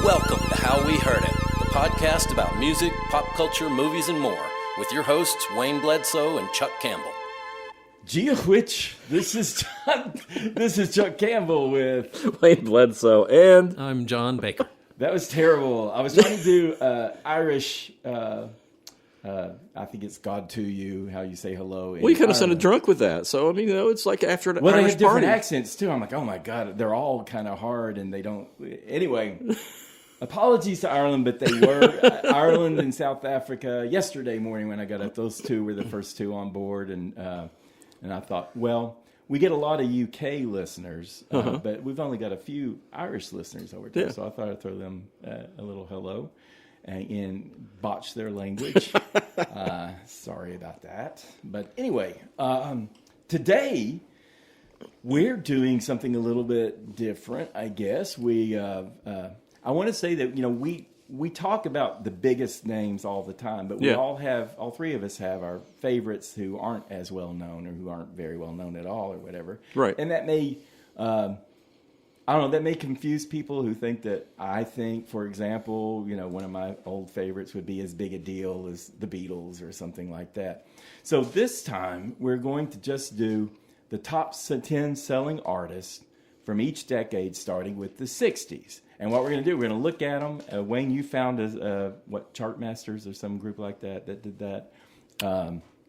Welcome to How We Heard It, the podcast about music, pop culture, movies, and more, with your hosts Wayne Bledsoe and Chuck Campbell. Gee which, this is Chuck Campbell with Wayne Bledsoe, and I'm John Baker. That was terrible. I was trying to do Irish. I think it's God to you, how you say hello. We kind of sounded drunk with that. So I mean, it's like after an Well, they Irish have different party. accents too. I'm like, oh my God, they're all kind of hard, and they don't. Anyway, apologies to Ireland, but they were Ireland and South Africa yesterday morning when I got up. Those two were the first two on board, and I thought, well, we get a lot of UK listeners, but we've only got a few Irish listeners over there. Yeah. So I thought I'd throw them a little hello and botch their language. Sorry about that. But anyway, today we're doing something a little bit different, I guess. I want to say that, we talk about the biggest names all the time, but we all three of us have our favorites who aren't as well known or who aren't very well known at all or whatever. Right. And that may, that may confuse people who think that I think, for example, one of my old favorites would be as big a deal as the Beatles or something like that. So this time we're going to just do the top 10 selling artists from each decade, starting with the 60s. And what we're going to do, we're going to look at them. Wayne, you found Chartmasters or some group like that did that.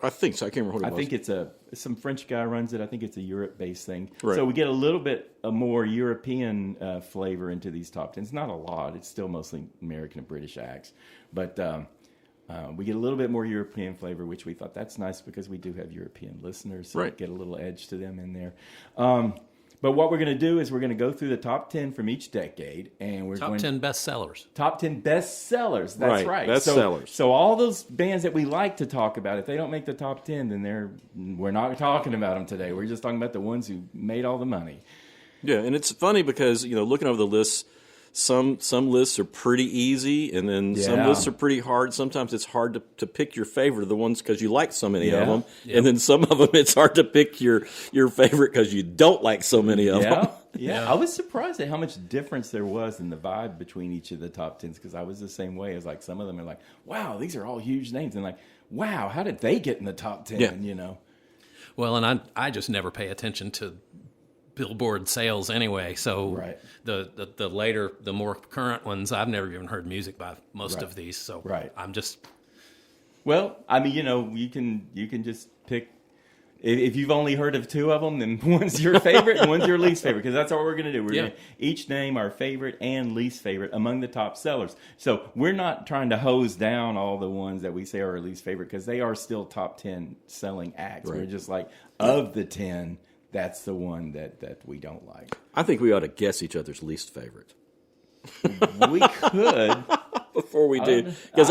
I think so. I can't remember what it was. I think it's some French guy runs it. I think it's a Europe-based thing. Right. So we get a little bit more European flavor into these top 10s. Not a lot. It's still mostly American and British acts. But we get a little bit more European flavor, which we thought that's nice because we do have European listeners. So right. Get a little edge to them in there. But what we're going to do is we're going to go through the top 10 from each decade, and we're Top 10 bestsellers. Top 10 bestsellers. That's right. Bestsellers. So all those bands that we like to talk about, if they don't make the top 10, then we're not talking about them today. We're just talking about the ones who made all the money. Yeah, and it's funny because looking over the lists, some lists are pretty easy, and then some lists are pretty hard. Sometimes it's hard to pick your favorite of the ones because you like so many of them, and then some of them it's hard to pick your favorite because you don't like so many of them. Yeah, I was surprised at how much difference there was in the vibe between each of the top 10s because I was the same way. As like some of them are like, wow, these are all huge names, and like, wow, how did they get in the top 10? Yeah. Well, and I just never pay attention to Billboard sales anyway, so the later, the more current ones, I've never even heard music by most of these, so I'm just... Well, I mean, you can just pick, if you've only heard of two of them, then one's your favorite and one's your least favorite, because that's what we're going to do. We're going to each name our favorite and least favorite among the top sellers. So we're not trying to hose down all the ones that we say are our least favorite, because they are still top 10 selling acts. Right. We're just like, of the 10... that's the one that we don't like. I think we ought to guess each other's least favorite. We could. Before we do. Because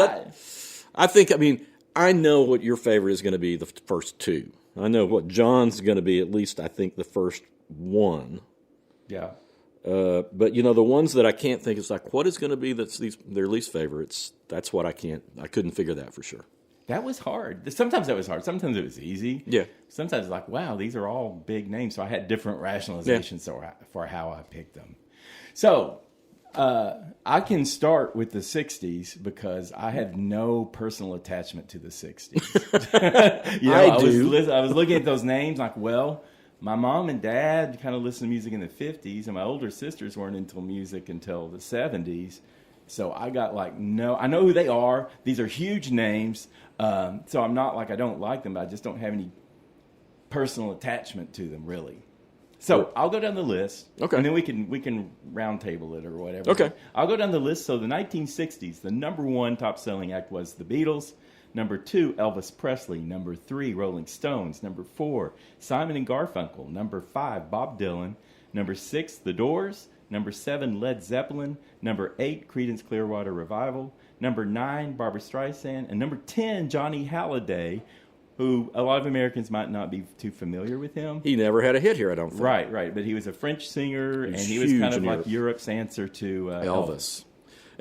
I know what your favorite is going to be the first two. I know what John's going to be at least, I think, the first one. Yeah. But, the ones that I can't think, it's like, what is going to be their least favorites? That's what I couldn't figure that for sure. That was hard. Sometimes that was hard. Sometimes it was easy. Yeah. Sometimes it's like, wow, these are all big names. So I had different rationalizations for how I picked them. So I can start with the 60s because I have no personal attachment to the 60s. I was looking at those names like, well, my mom and dad kind of listened to music in the 50s, and my older sisters weren't into music until the 70s. So I got like, no, I know who they are. These are huge names. So I'm not like I don't like them, but I just don't have any personal attachment to them, really. So I'll go down the list, and then we can round table it or whatever. Okay. I'll go down the list. So the 1960s, the number one top-selling act was the Beatles. Number 2, Elvis Presley. Number 3, Rolling Stones. Number 4, Simon and Garfunkel. Number 5, Bob Dylan. Number 6, The Doors. Number 7, Led Zeppelin. Number 8, Creedence Clearwater Revival. Number 9, Barbra Streisand. And number 10, Johnny Hallyday, who a lot of Americans might not be too familiar with him. He never had a hit here, I don't think. Right. But he was a French singer, and he was kind of like Europe's answer to Elvis.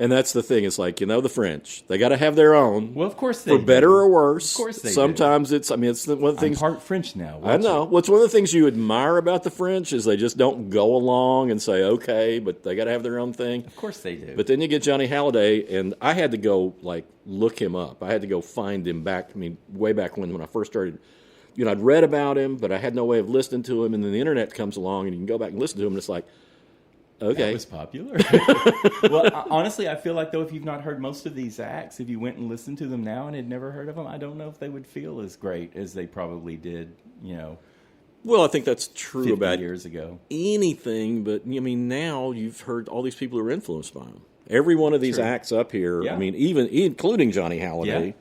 And that's the thing. It's like, the French. They got to have their own. Well, of course they do. For better do. or worse. Of course they Sometimes do. it's one of the things. I'm part French now. I know. Well, it's one of the things you admire about the French is they just don't go along and say, okay, but they got to have their own thing. Of course they do. But then you get Johnny Hallyday, and I had to go, look him up. I had to go find him back, way back when I first started. I'd read about him, but I had no way of listening to him, and then the internet comes along, and you can go back and listen to him, and it's like, okay. That was popular. Well, honestly, I feel like, though, if you've not heard most of these acts, if you went and listened to them now and had never heard of them, I don't know if they would feel as great as they probably did, Well, I think that's true 50 about years ago. Anything, but, now you've heard all these people who are influenced by them. Every one of these acts up here, yeah. even including Johnny Hallyday,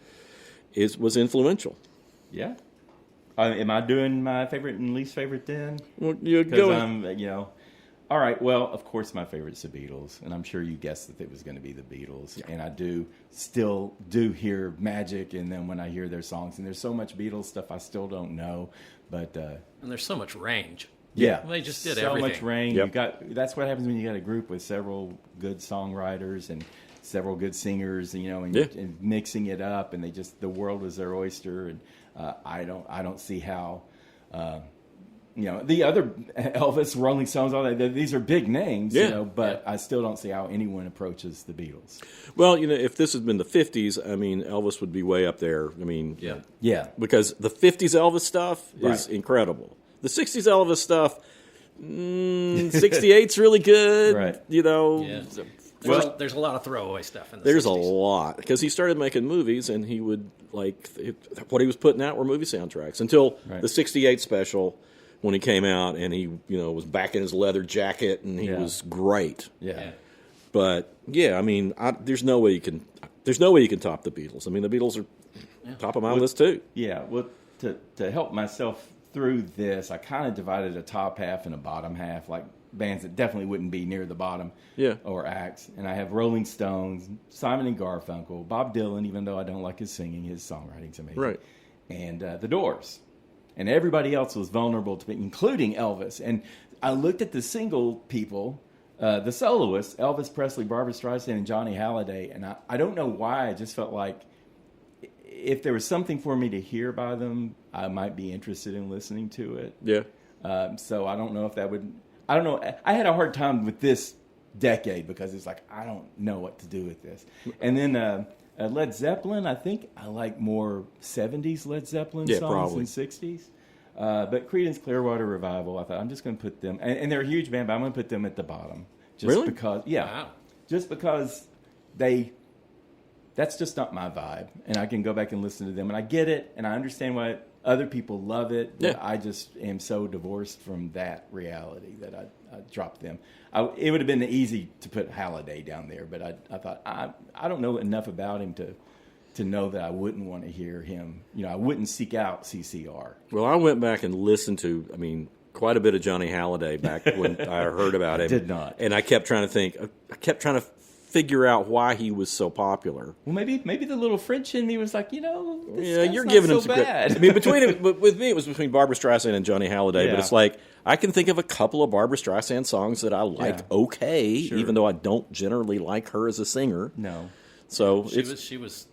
was influential. Yeah. Am I doing my favorite and least favorite then? Well, you go. All right. Well, of course, my favorite's the Beatles, and I'm sure you guessed that it was going to be the Beatles. Yeah. And I still hear magic, and then when I hear their songs, and there's so much Beatles stuff I still don't know, but and there's so much range. Yeah, they just did so everything. much range. Yep. That's what happens when you got a group with several good songwriters and several good singers, and mixing it up, and the world is their oyster, and I don't see how. The other Elvis, Rolling Stones, all that, these are big names, but I still don't see how anyone approaches the Beatles. Well, if this had been the 50s, Elvis would be way up there. Yeah. Because the 50s Elvis stuff is incredible. The 60s Elvis stuff, 68's really good. Right. Yeah. There's a lot of throwaway stuff in the There's 60s. a lot. Because he started making movies, and he would, what he was putting out were movie soundtracks. Until the 68 special, when he came out, and he, was back in his leather jacket, and he was great. Yeah. But, there's no way you can top the Beatles. The Beatles are top of my list, too. Yeah. Well, to help myself through this, I kind of divided a top half and a bottom half, like bands that definitely wouldn't be near the bottom or acts. And I have Rolling Stones, Simon and Garfunkel, Bob Dylan, even though I don't like his singing, his songwriting's amazing. Right. And The Doors. And everybody else was vulnerable to me, including Elvis. And I looked at the single people, the soloists, Elvis Presley, Barbra Streisand, and Johnny Hallyday, and I don't know why, I just felt like if there was something for me to hear by them, I might be interested in listening to it. Yeah. So I don't know if that would... I don't know. I had a hard time with this decade because it's like, I don't know what to do with this. And then Led Zeppelin, I think I like more 70s Led Zeppelin songs than 60s. But Creedence Clearwater Revival, I thought I'm just going to put them... And they're a huge band, but I'm going to put them at the bottom. Just because... Yeah. Wow. Just because that's just not my vibe. And I can go back and listen to them. And I get it, and I understand why other people love it. Yeah. But I just am so divorced from that reality that I dropped them. It would have been easy to put Halliday down there, but I thought, I don't know enough about him to know that I wouldn't want to hear him. I wouldn't seek out CCR. Well, I went back and listened to, quite a bit of Johnny Hallyday back when I heard about him. Did not. And I kept trying to think. I kept trying to figure out why he was so popular. Well, maybe the little French in me was like, this you're not giving so him some bad. credit. But with me, it was between Barbra Streisand and Johnny Hallyday. Yeah. But it's like I can think of a couple of Barbra Streisand songs that I like. Okay, even though I don't generally like her as a singer. No. So she was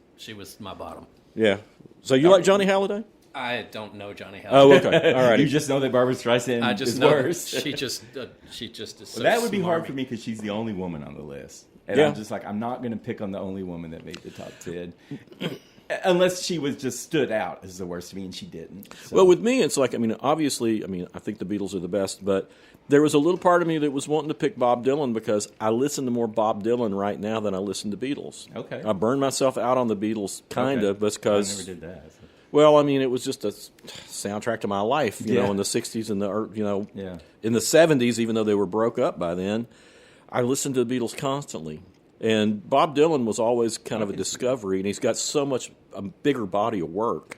my bottom. Yeah. So you like Johnny Hallyday? I don't know Johnny Hallyday. Oh, okay. All right. You just know that Barbra Streisand is worse. She just is so that would be hard smarmy. for me because she's the only woman on the list. And I'm just like, I'm not going to pick on the only woman that made the top 10. Unless she was just stood out as the worst to me, and she didn't. So. Well, with me, it's like, obviously, I think the Beatles are the best, but there was a little part of me that was wanting to pick Bob Dylan because I listen to more Bob Dylan right now than I listen to Beatles. Okay. I burned myself out on the Beatles, kind of, because... I never did that. So. Well, it was just a soundtrack to my life, you know, in the 60s and in the 70s, even though they were broke up by then. I listened to the Beatles constantly. And Bob Dylan was always kind of a discovery, and he's got a bigger body of work.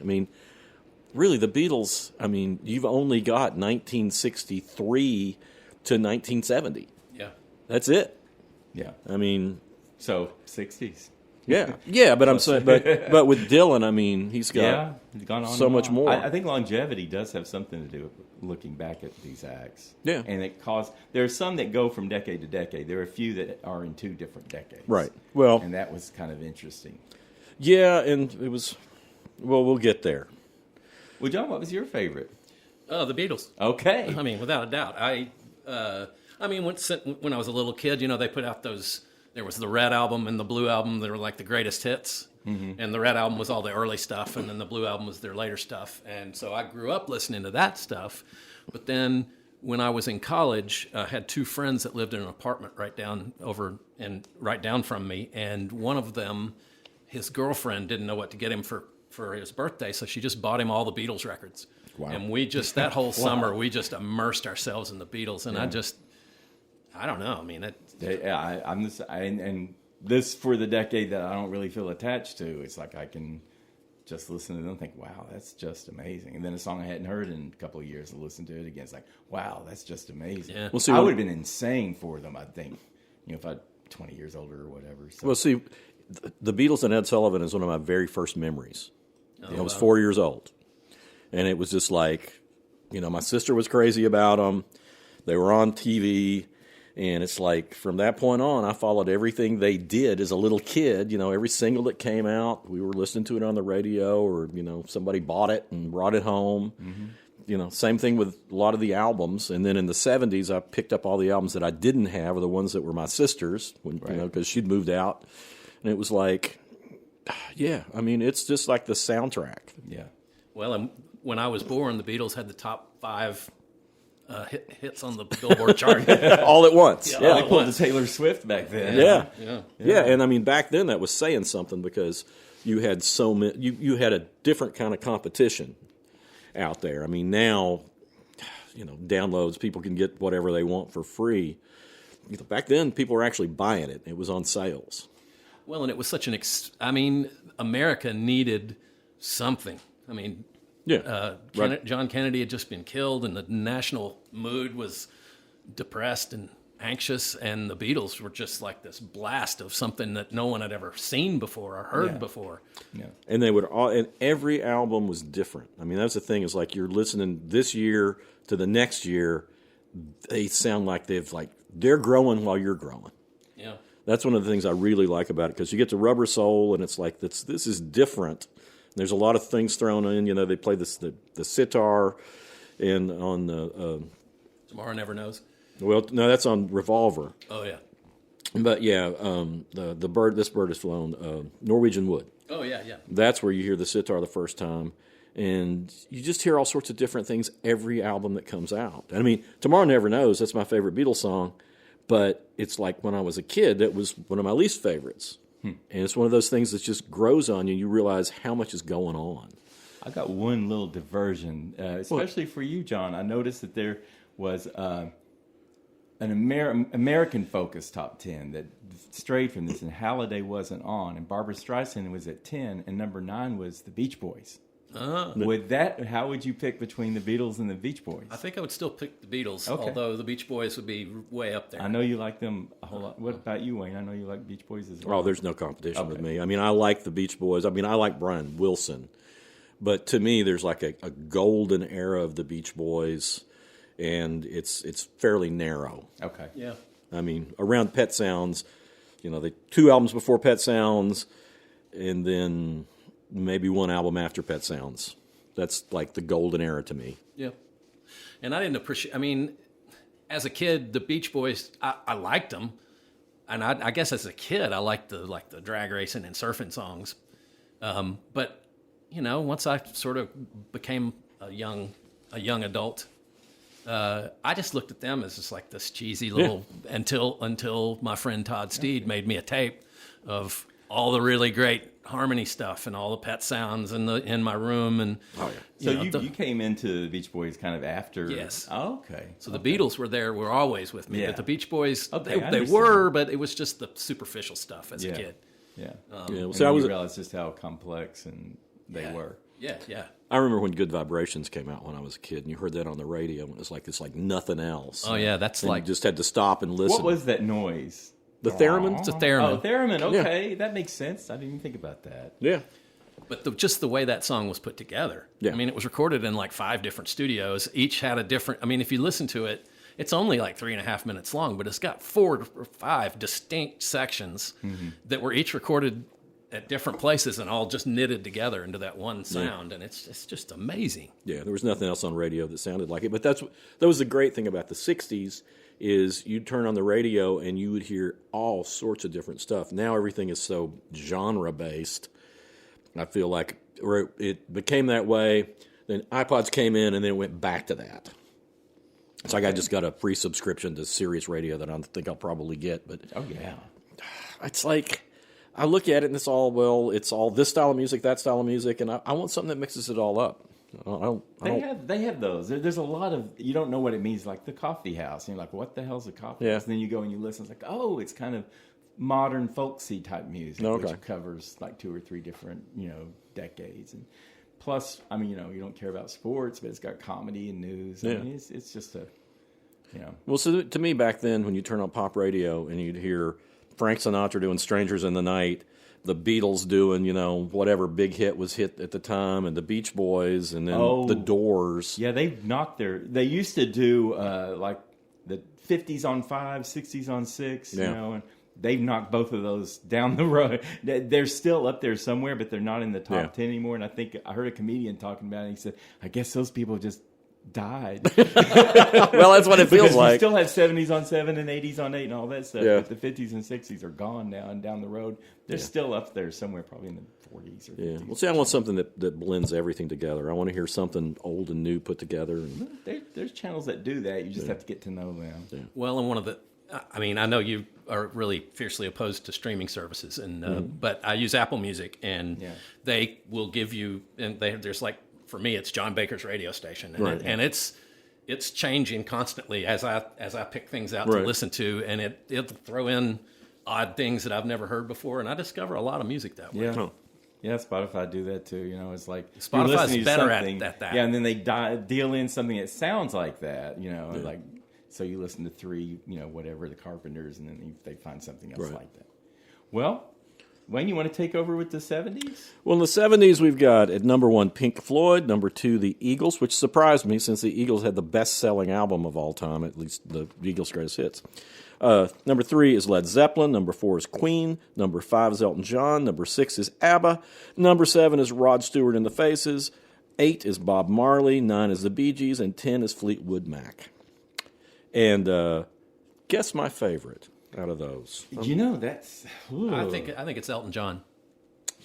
Really, the Beatles, you've only got 1963 to 1970. Yeah. That's it. Yeah. So... 60s. Yeah. But I'm saying, but with Dylan, I mean, he's got he's gone on so much more. I think longevity does have something to do with looking back at these acts. Yeah, and there are some that go from decade to decade. There are a few that are in 2 different decades. Right. Well, and that was kind of interesting. Yeah, and it was. Well, we'll get there. Well, John, what was your favorite? The Beatles. Okay. I mean, without a doubt. I mean, when I was a little kid, they put out those. There was the red album and the blue album. They were like the greatest hits. Mm-hmm. And the red album was all the early stuff, and then the blue album was their later stuff. And so I grew up listening to that stuff. But then when I was in college, I had 2 friends that lived in an apartment right down from me. And one of them, his girlfriend didn't know what to get him for his birthday, so she just bought him all the Beatles records. Wow. And we just, that whole summer, we just immersed ourselves in the Beatles. And I don't know. I mean, and this for the decade that I don't really feel attached to. It's like I can just listen to them and think, wow, that's just amazing. And then a song I hadn't heard in a couple of years, I listen to it again. It's like, wow, that's just amazing. Yeah. Well, see, I would have been insane for them, I think, if I'm 20 years older or whatever. So. Well, see, the Beatles and Ed Sullivan is one of my very first memories. I was 4 years old. And it was just like, my sister was crazy about them. They were on TV. And it's like, from that point on, I followed everything they did as a little kid. Every single that came out, we were listening to it on the radio, or, somebody bought it and brought it home. Mm-hmm. Same thing with a lot of the albums. And then in the 70s, I picked up all the albums that I didn't have, or the ones that were my sister's, because she'd moved out. And it was like, it's just like the soundtrack. Yeah. Well, when I was born, the Beatles had the top 5 hits on the Billboard chart all at once. Yeah, they pulled the Taylor Swift back then. Yeah. And I mean, back then that was saying something, because you had so many. You had a different kind of competition out there. I mean, now, downloads, people can get whatever they want for free. Back then, people were actually buying it. It was on sales. Well, and it was such America needed something. I mean. Yeah, John Kennedy had just been killed, and the national mood was depressed and anxious, and the Beatles were just like this blast of something that no one had ever seen before or heard before. Yeah, and and every album was different. I mean, that's the thing, is like, you're listening this year to the next year, they sound like they're growing while you're growing. Yeah, that's one of the things I really like about it, because you get to Rubber Soul, and it's like this is different. There's a lot of things thrown in. They play the sitar, and on the Tomorrow Never Knows. Well, no, that's on Revolver. Oh yeah. But yeah, the bird. This bird has flown. Norwegian Wood. Oh yeah. That's where you hear the sitar the first time, and you just hear all sorts of different things every album that comes out. I mean, Tomorrow Never Knows. That's my favorite Beatles song, but it's like, when I was a kid, that was one of my least favorites. And it's one of those things that just grows on you. You realize how much is going on. I got one little diversion, especially for you, John. I noticed that there was an American-focused top 10 that strayed from this, and Halliday wasn't on, and Barbra Streisand was at 10, and number 9 was the Beach Boys. How would you pick between the Beatles and the Beach Boys? I think I would still pick the Beatles, although the Beach Boys would be way up there. I know you like them a whole lot. What about you, Wayne? I know you like Beach Boys as well. Oh, there's no competition with me. I mean, I like the Beach Boys. I mean, I like Brian Wilson. But to me, there's like a golden era of the Beach Boys, and it's fairly narrow. Okay. Yeah. I mean, around Pet Sounds, the 2 albums before Pet Sounds, and then maybe 1 album after Pet Sounds. That's like the golden era to me. Yeah. And I didn't appreciate, as a kid, the Beach Boys, I liked them. And I guess as a kid, I liked the drag racing and surfing songs. But, once I sort of became a young adult, I just looked at them as just like this cheesy little, until my friend Todd Steed made me a tape of all the really great harmony stuff and all the Pet Sounds in my room. And so you came into the Beach Boys kind of after. Yes. Oh, okay. So the Beatles were always with me, but the Beach Boys, okay, they were, but it was just the superficial stuff as a kid. Yeah. So I realized just how complex and they were. Yeah. I remember when Good Vibrations came out when I was a kid, and you heard that on the radio, and it's like nothing else. Oh yeah, that's and you just had to stop and listen. What was that noise? The theremin? It's a theremin. Oh, theremin. Okay, that makes sense. I didn't even think about that. Yeah. But just the way that song was put together. Yeah. I mean, it was recorded in like 5 different studios. Each had a different... I mean, if you listen to it, it's only like 3.5 minutes long, but it's got 4 or 5 distinct sections that were each recorded at different places and all just knitted together into that one sound. And it's just amazing. Yeah, there was nothing else on radio that sounded like it. But that was the great thing about the 60s is you'd turn on the radio and you would hear all sorts of different stuff. Now everything is so genre-based. I feel like it became that way. Then iPods came in and then it went back to that. It's like I just got a free subscription to Sirius Radio that I think I'll probably get. But it's like I look at it and it's all this style of music, that style of music, and I want something that mixes it all up. They have those. There's a lot of, you don't know what it means, like the coffee house. And you're like, what the hell's a coffee house? And then you go and you listen. It's like, oh, it's kind of modern folksy type music, which covers like 2 or 3 different, decades. And plus, I mean, you don't care about sports, but it's got comedy and news. I mean, it's just a, Well, so to me back then, when you turn on pop radio and you'd hear Frank Sinatra doing Strangers in the Night, the Beatles doing, whatever big hit was hit at the time, and the Beach Boys, and then the Doors. Yeah, they used to do like the 50s on 5, 60s on 6, and they've knocked both of those down the road. They're still up there somewhere, but they're not in the top 10 anymore. And I think I heard a comedian talking about it. He said, I guess those people just died. Well, that's what it feels like. We still have 70s on 7 and 80s on 8 and all that stuff. Yeah. But the 50s and 60s are gone now and down the road. They're still up there somewhere, probably in the 40s or 50s. Yeah. Well, see, I want something that blends everything together. I want to hear something old and new put together. And there's channels that do that. You just have to get to know them. Yeah. Well, and I know you are really fiercely opposed to streaming services, and but I use Apple Music, and they will give you, and there's like, for me, it's John Baker's radio station, and it's changing constantly as I pick things out to listen to, and it'll throw in odd things that I've never heard before, and I discover a lot of music that way. Yeah. Yeah, Spotify do that too. It's like Spotify's better at that. Yeah, and then they deal in something that sounds like that. Like so you listen to 3, whatever, the Carpenters, and then they find something else like that. Well, Wayne, you want to take over with the 70s? Well, in the 70s, we've got at number 1 Pink Floyd, number 2 the Eagles, which surprised me since the Eagles had the best-selling album of all time, at least the Eagles' greatest hits. Number 3 is Led Zeppelin. Number 4 is Queen. Number 5 is Elton John. Number 6 is ABBA. Number 7 is Rod Stewart and the Faces. 8 is Bob Marley. 9 is the Bee Gees. And 10 is Fleetwood Mac. And guess my favorite out of those. That's... Ooh. I think it's Elton John.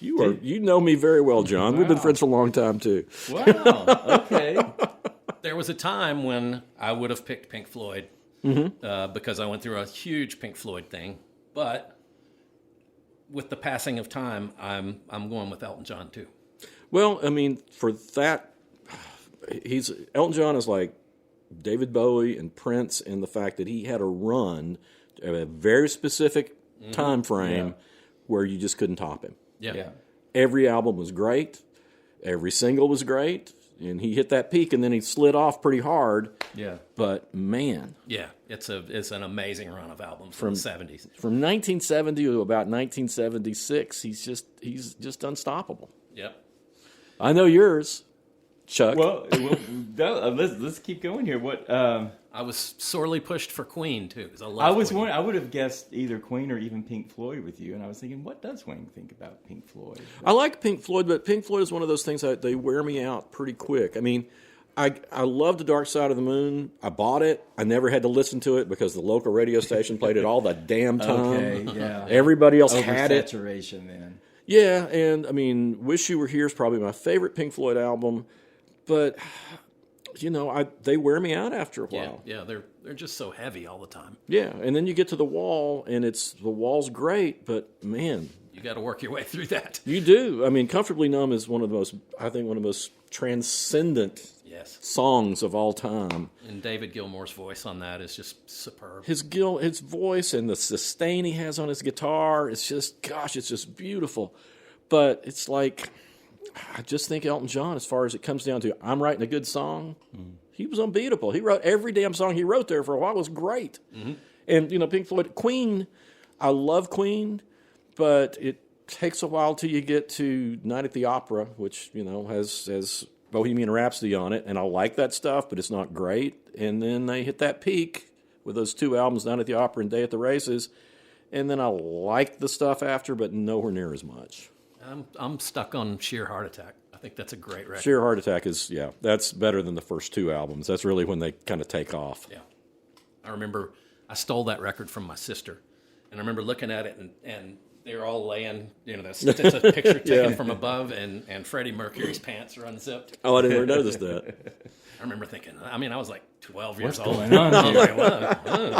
You know me very well, John. Wow. We've been friends for a long time, too. Wow. Okay. There was a time when I would have picked Pink Floyd because I went through a huge Pink Floyd thing. But with the passing of time, I'm going with Elton John, too. Well, I mean, for that, Elton John is like David Bowie and Prince in the fact that he had a run at a very specific time frame where you just couldn't top him. Yeah. Every album was great. Every single was great. And he hit that peak, and then he slid off pretty hard. Yeah. But, man. Yeah, it's an amazing run of albums from the 70s. From 1970 to about 1976, he's just unstoppable. Yep. I know yours, Chuck. Well, let's keep going here. What I was sorely pushed for Queen too because I was Queen. I would have guessed either Queen or even Pink Floyd with you, and I was thinking, what does Wayne think about Pink Floyd? I like Pink Floyd, but Pink Floyd is one of those things that they wear me out pretty quick. I mean, I love The Dark Side of the Moon. I bought it. I never had to listen to it because the local radio station played it all the damn time. Okay, yeah. Everybody else had it. Oversaturation then. Yeah, and I mean, Wish You Were Here is probably my favorite Pink Floyd album, but they wear me out after a while. Yeah, they're just so heavy all the time. Yeah, and then you get to The Wall, and the Wall's great, but man, you got to work your way through that. You do. I mean, Comfortably Numb is one of the most transcendent songs of all time. And David Gilmour's voice on that is just superb. His voice and the sustain he has on his guitar, it's just beautiful. But it's like, I just think Elton John, as far as it comes down to, I'm writing a good song, he was unbeatable. He wrote every damn song he wrote there for a while was great. Mm-hmm. And, Pink Floyd, Queen, I love Queen, but it takes a while till you get to Night at the Opera, which, has Bohemian Rhapsody on it, and I like that stuff, but it's not great. And then they hit that peak with those 2 albums, Night at the Opera and Day at the Races, and then I like the stuff after, but nowhere near as much. I'm stuck on Sheer Heart Attack. I think that's a great record. Sheer Heart Attack is, that's better than the first 2 albums. That's really when they kind of take off. Yeah. I remember I stole that record from my sister, and I remember looking at it, and they were all laying, it's a picture taken from above, and Freddie Mercury's pants are unzipped. Oh, I didn't ever notice that. I remember thinking, I was like 12 years What's old. going on Like,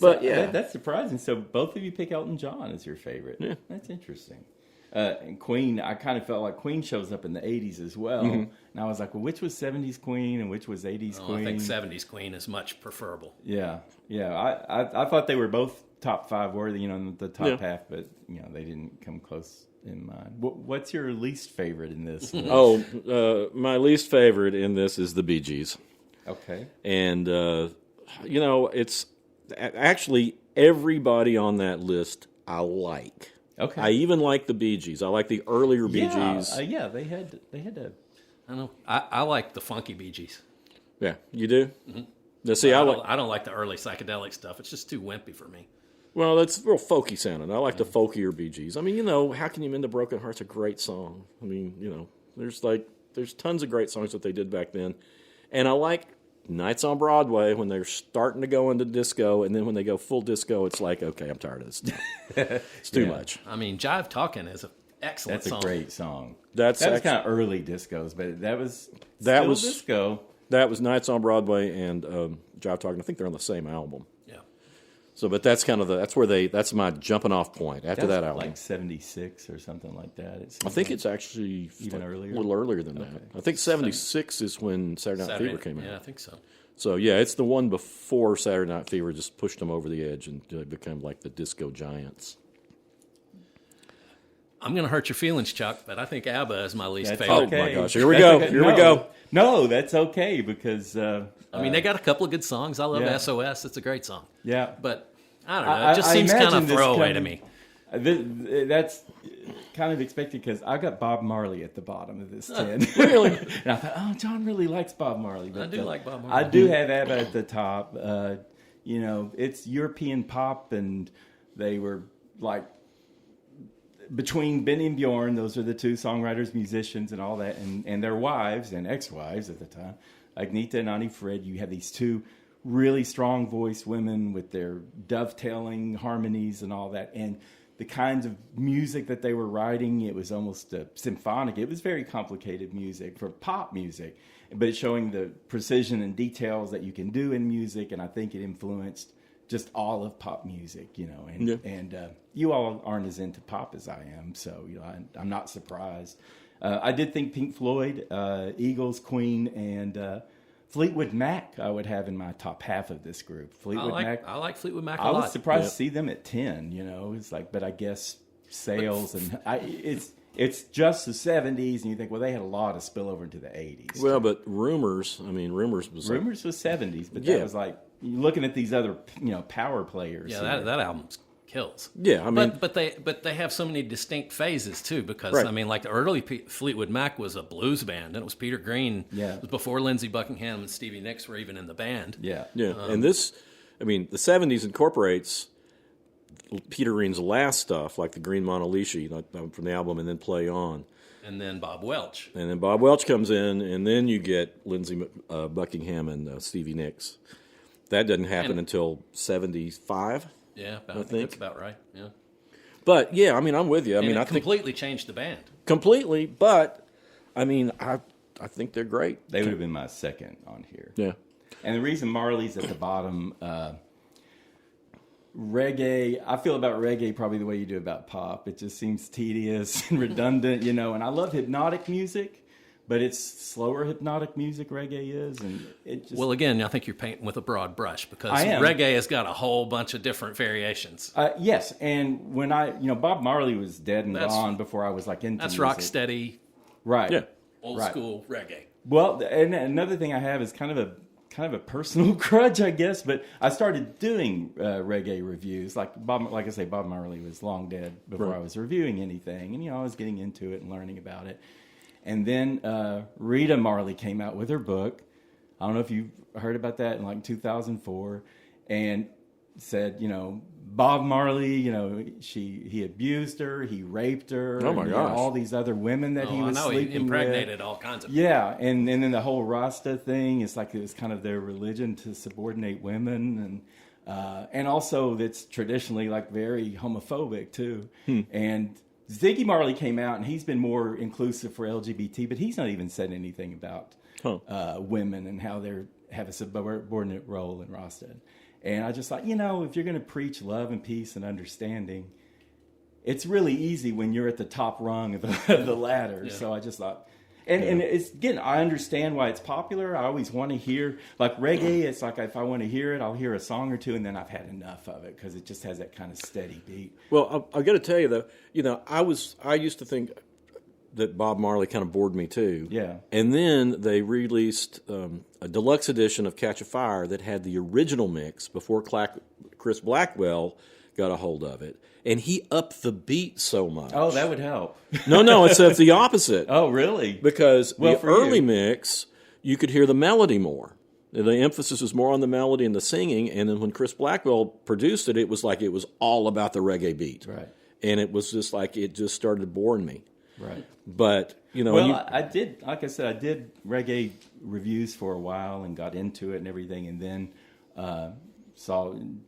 But that's surprising. So both of you pick Elton John as your favorite. Yeah. That's interesting. And Queen, I kind of felt like Queen shows up in the 80s as well. And I was like, well, which was 70s Queen and which was 80s Queen? I think 70s Queen is much preferable. Yeah. I thought they were both top 5 worthy, in the top half, but, they didn't come close in mine. What's your least favorite in this? My least favorite in this is the Bee Gees. Okay. And, it's actually everybody on that list I like. Okay. I even like the Bee Gees. I like the earlier Bee Gees. They had to. I know. I like the funky Bee Gees. Yeah, you do? Mm-hmm. Now, see, I don't like the early psychedelic stuff. It's just too wimpy for me. Well, that's real folky sounding. I like the folkier Bee Gees. I mean, How Can You Mend a Broken Heart's a great song. I mean, there's tons of great songs that they did back then. And I like Nights on Broadway when they're starting to go into disco, and then when they go full disco, it's like, okay, I'm tired of this stuff. It's too much. I mean, Jive Talkin' is an excellent song. That's a great song. That was kind of early discos, but that was disco. That was Nights on Broadway and Jive Talkin'. I think they're on the same album. Yeah. So, but that's kind of that's my jumping off point after that album. Like 76 or something like that. I think it's actually even earlier, a little earlier than that. I think 76 is when Saturday Night Fever came out. Yeah, I think so. So it's the one before Saturday Night Fever just pushed them over the edge and became like the disco giants. I'm going to hurt your feelings, Chuck, but I think ABBA is my least favorite. Okay. Oh my gosh! Here we go. Okay. Here we go. No, that's okay because I mean they got a couple of good songs. I love SOS. It's a great song. Yeah, but I don't know. It just seems kind of throwaway to me. That's kind of expected because I got Bob Marley at the bottom of this 10. Really? And I thought, John really likes Bob Marley. But I do like Bob Marley. I do have ABBA at the top. It's European pop, and they were like between Benny and Bjorn. Those are the 2 songwriters, musicians, and all that, and their wives and ex-wives at the time, Agnetha and Ani Fred. You have these 2 really strong voiced women with their dovetailing harmonies and all that, and the kinds of music that they were writing, it was almost symphonic. It was very complicated music for pop music, but it's showing the precision and details that you can do in music, and I think it influenced just all of pop music, and you all aren't as into pop as I am, so I'm not surprised. I did think Pink Floyd, Eagles, Queen, and Fleetwood Mac I would have in my top half of this group. I like Fleetwood Mac a lot. I was surprised to see them at 10, It's like, but I guess sales it's just the 70s, and you think, well, they had a lot of spillover into the 80s. Well, but Rumors was 70s, but that was like you're looking at these other power players. Yeah, that album kills. Yeah, I mean, but they have so many distinct phases too, because right. I mean, like the early Fleetwood Mac was a blues band, and it was Peter Green. Yeah, it was before Lindsey Buckingham and Stevie Nicks were even in the band. Yeah. And this, I mean, the 70s incorporates Peter Green's last stuff, like the Green Monolith from the album, and then Play On. And then Bob Welch. And then Bob Welch comes in, and then you get Lindsey Buckingham and Stevie Nicks. That doesn't happen until 75. Yeah, I think that's about right. Yeah. But yeah, I mean, I'm with you. I mean, I completely changed the band. Completely, but I mean, I think they're great. They would have been my second on here. Yeah. And the reason Marley's at the bottom, reggae, I feel about reggae probably the way you do about pop. It just seems tedious and redundant, and I love hypnotic music. But it's slower hypnotic music, reggae is, and it just... Well, again, I think you're painting with a broad brush, because reggae has got a whole bunch of different variations. Yes, and when Bob Marley was dead and gone before I was like into That's music. rock steady, right? Yeah, old school reggae. Well, and another thing I have is kind of kind of a personal grudge, I guess, but I started doing reggae reviews. Like I say, Bob Marley was long dead before I was reviewing anything, and I was getting into it and learning about it. And then Rita Marley came out with her book. I don't know if you've heard about that, in like 2004, and said, Bob Marley, he abused her, he raped her. Oh my gosh! All these other women that he was sleeping with. He impregnated all kinds of people. Yeah, and then the whole Rasta thing is like it was kind of their religion to subordinate women, and also that's traditionally like very homophobic too. And Ziggy Marley came out, and he's been more inclusive for LGBT, but he's not even said anything about women and how they have a subordinate role in Rasta. And I just thought, if you're going to preach love and peace and understanding, it's really easy when you're at the top rung of the ladder. Yeah. So I just thought, and it's, again, I understand why it's popular. I always want to hear, like reggae, it's like if I want to hear it, I'll hear a song or two, and then I've had enough of it because it just has that kind of steady beat. Well, I got to tell you, though, I used to think that Bob Marley kind of bored me too. Yeah. And then they released a deluxe edition of Catch a Fire that had the original mix before Chris Blackwell got a hold of it. And he upped the beat so much. Oh, that would help. No, it's the opposite. Oh, really? Because the early mix, you could hear the melody more. The emphasis was more on the melody and the singing. And then when Chris Blackwell produced it, it was like it was all about the reggae beat. Right. And it was just like it just started boring me. Right. But, I did, like I said, I did reggae reviews for a while and got into it and everything. And then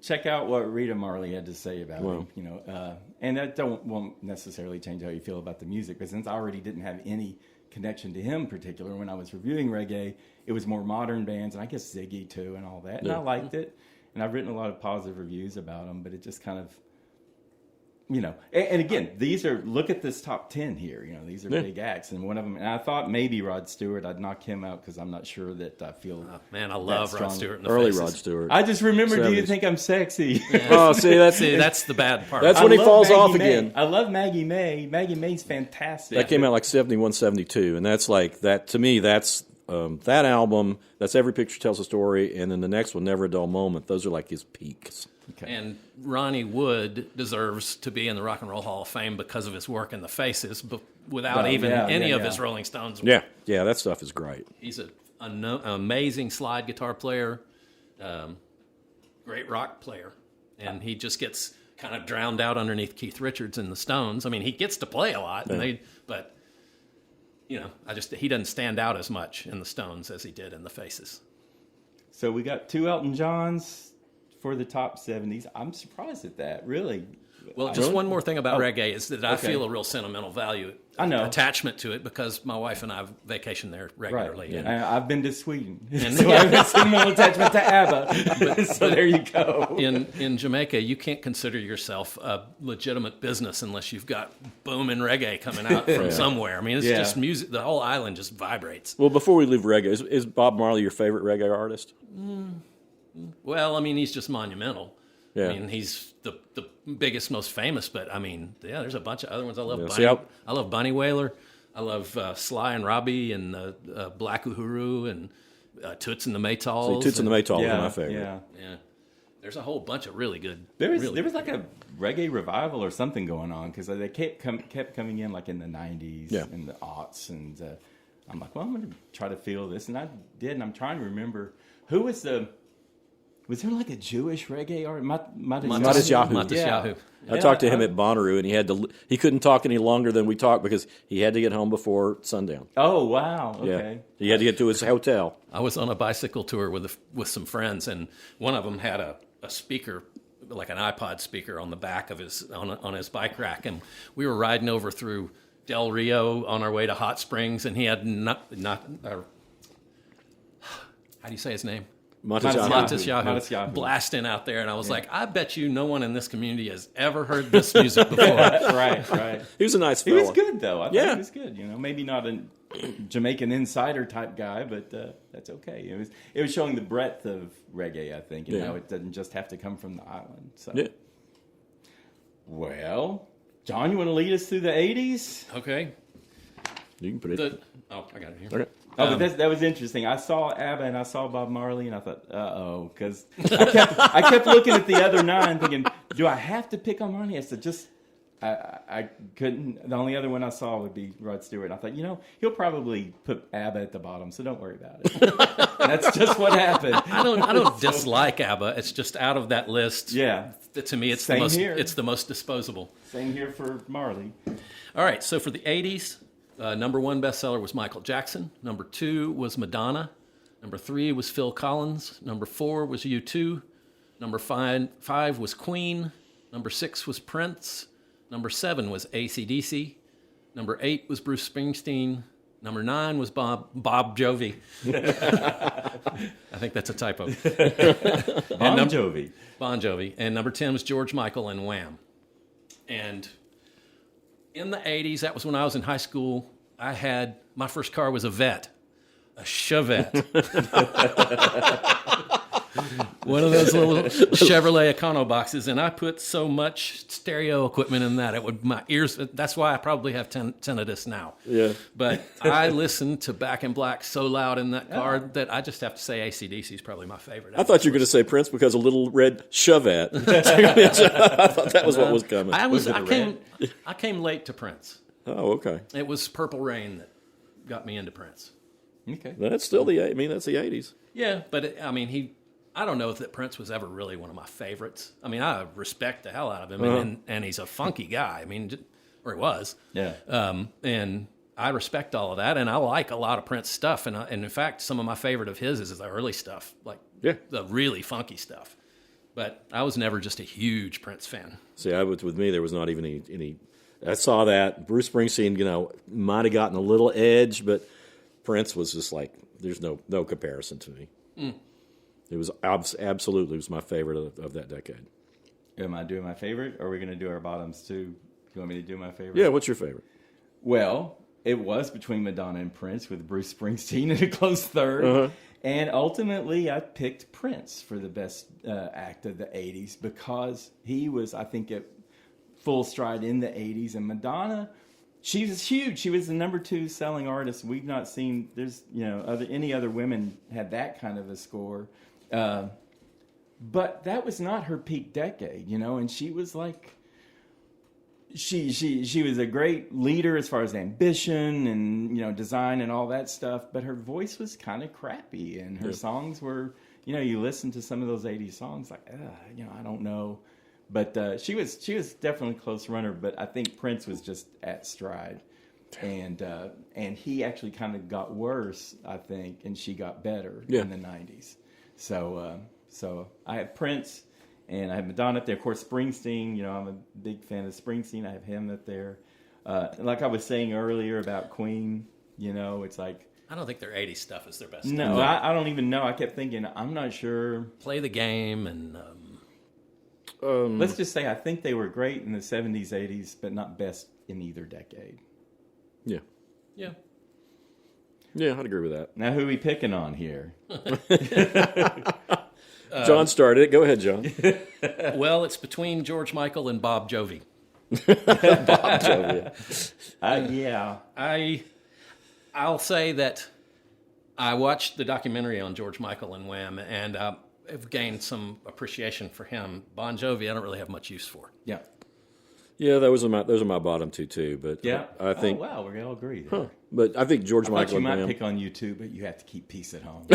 check out what Rita Marley had to say about it, and that won't necessarily change how you feel about the music. But since I already didn't have any connection to him in particular, when I was reviewing reggae, it was more modern bands, and I guess Ziggy too and all that. And I liked it. And I've written a lot of positive reviews about them, but it just kind of, and again, look at this top 10 here. These are big acts, and one of them. And I thought maybe Rod Stewart. I'd knock him out because I'm not sure that I feel. Man, I love Rod Stewart. Early Rod Stewart. I just remember. 70s. Do you think I'm sexy? Yeah. Oh, that's the bad part. That's when he falls off again. I love Maggie May. Maggie May's fantastic. That came out like 71, 72, and that's like that to me. That's that album. That's Every Picture Tells a Story, and then the next one, Never a Dull Moment. Those are like his peaks. Okay. And Ronnie Wood deserves to be in the Rock and Roll Hall of Fame because of his work in the Faces, but without any of his Rolling Stones work. Yeah, that stuff is great. He's an amazing slide guitar player, great rock player, and he just gets kind of drowned out underneath Keith Richards and the Stones. I mean, he gets to play a lot, but he doesn't stand out as much in the Stones as he did in the Faces. So we got 2 Elton Johns for the top 70s. I'm surprised at that, really. Well, just one more thing about reggae is that I feel a real sentimental value, attachment to it because my wife and I vacation there regularly. Right. And I've been to Sweden, so I have a sentimental attachment to ABBA. So there you go. In Jamaica, you can't consider yourself a legitimate business unless you've got booming reggae coming out from somewhere. I mean, it's just music. The whole island just vibrates. Well, before we leave reggae, is Bob Marley your favorite reggae artist? Well, I mean, he's just monumental. Yeah. I mean, he's the biggest, most famous, but I mean, there's a bunch of other ones. I love I love Bunny Wailer. I love Sly and Robbie and Black Uhuru and Toots and the Maytals. Toots and the Maytals are my favorite. Yeah. There's a whole bunch of really good. There was like a reggae revival or something going on because they kept coming in like in the 90s and the aughts, and I'm like, well, I'm going to try to feel this, and I did, and I'm trying to remember who was the. Was there like a Jewish reggae artist? Matisyahu. Yeah. I talked to him at Bonnaroo, and he couldn't talk any longer than we talked because he had to get home before sundown. Oh, wow. Okay. Yeah. He had to get to his hotel. I was on a bicycle tour with some friends, and one of them had a speaker, like an iPod speaker, on the back of his on his bike rack, and we were riding over through Del Rio on our way to Hot Springs, and he had how do you say his name? Matisyahu blasting out there, and I was like, I bet you no one in this community has ever heard this music before. Right. He was a nice fella. He was good, though. I thought he was good. Maybe not a Jamaican insider type guy, but that's okay. It was showing the breadth of reggae, I think, and how it doesn't just have to come from the island. So, well, John, you want to lead us through the 80s? Okay. You can put it. I got it here. Okay. Oh, but that was interesting. I saw ABBA and I saw Bob Marley, and I thought, uh-oh, because I kept looking at the other 9 thinking, do I have to pick on Marley? I said, I couldn't. The only other one I saw would be Rod Stewart. I thought, he'll probably put ABBA at the bottom, so don't worry about it. That's just what happened. I don't dislike ABBA. It's just out of that list. Yeah. To me, it's the most disposable. Same here for Marley. All right, so for the 80s, number 1 bestseller was Michael Jackson. Number 2 was Madonna. Number 3 was Phil Collins. Number 4 was U2. Number 5 was Queen. Number 6 was Prince. Number 7 was AC/DC. Number 8 was Bruce Springsteen. Number 9 was Bob Jovi. I think that's a typo. Jovi. Bon Jovi. And number 10 was George Michael and Wham. And in the 80s, that was when I was in high school, my first car was a Chevette. One of those little Chevrolet Econo boxes, and I put so much stereo equipment in that my ears. That's why I probably have tinnitus now. Yeah. But I listened to Back in Black so loud in that car that I just have to say AC/DC is probably my favorite. I thought you were going to say Prince because a little red Chevette. I thought that was what was coming. I came late to Prince. Oh, okay. It was Purple Rain that got me into Prince. Okay. That's still that's the 80s. Yeah, but I don't know if that Prince was ever really one of my favorites. I respect the hell out of him, and he's a funky guy. Or he was. Yeah. And I respect all of that, and I like a lot of Prince stuff. And in fact, some of my favorite of his is the early stuff, like the really funky stuff. But I was never just a huge Prince fan. See, with me, there was not even any. I saw that Bruce Springsteen, might have gotten a little edge, but Prince was just like there's no comparison to me. Mm. It was absolutely my favorite of that decade. Am I doing my favorite, or are we going to do our bottoms too? You want me to do my favorite? Yeah, what's your favorite? Well, it was between Madonna and Prince, with Bruce Springsteen in a close third. Uh-huh. And ultimately, I picked Prince for the best act of the 80s because he was, I think, at full stride in the 80s. And Madonna, she was huge. She was the number 2 selling artist. We've not seen, any other women had that kind of a score. But that was not her peak decade, and she was like, she was a great leader as far as ambition and, design and all that stuff, but her voice was kind of crappy, and her songs were, you listen to some of those 80s songs like, I don't know. But she was definitely a close runner, but I think Prince was just at stride. And he actually kind of got worse, I think, and she got better in the 90s. So I have Prince, and I have Madonna up there. Of course, Springsteen, I'm a big fan of Springsteen. I have him up there. Like I was saying earlier about Queen, it's like... I don't think their 80s stuff is their best No, stuff. I don't even know. I kept thinking, I'm not sure. Play the Game and... let's just say I think they were great in the 70s, 80s, but not best in either decade. Yeah. Yeah, I'd agree with that. Now, who are we picking on here? John started it. Go ahead, John. Well, it's between George Michael and Bob Jovi. Bob Jovi. Yeah. I'll say that I watched the documentary on George Michael and Wham, and I've gained some appreciation for him. Bon Jovi, I don't really have much use for. Yeah. Yeah, those are my bottom two too. But yeah, I think. Oh wow, we're gonna all agree there. Huh. But I think George Michael. You might pick on you too, but you have to keep peace at home.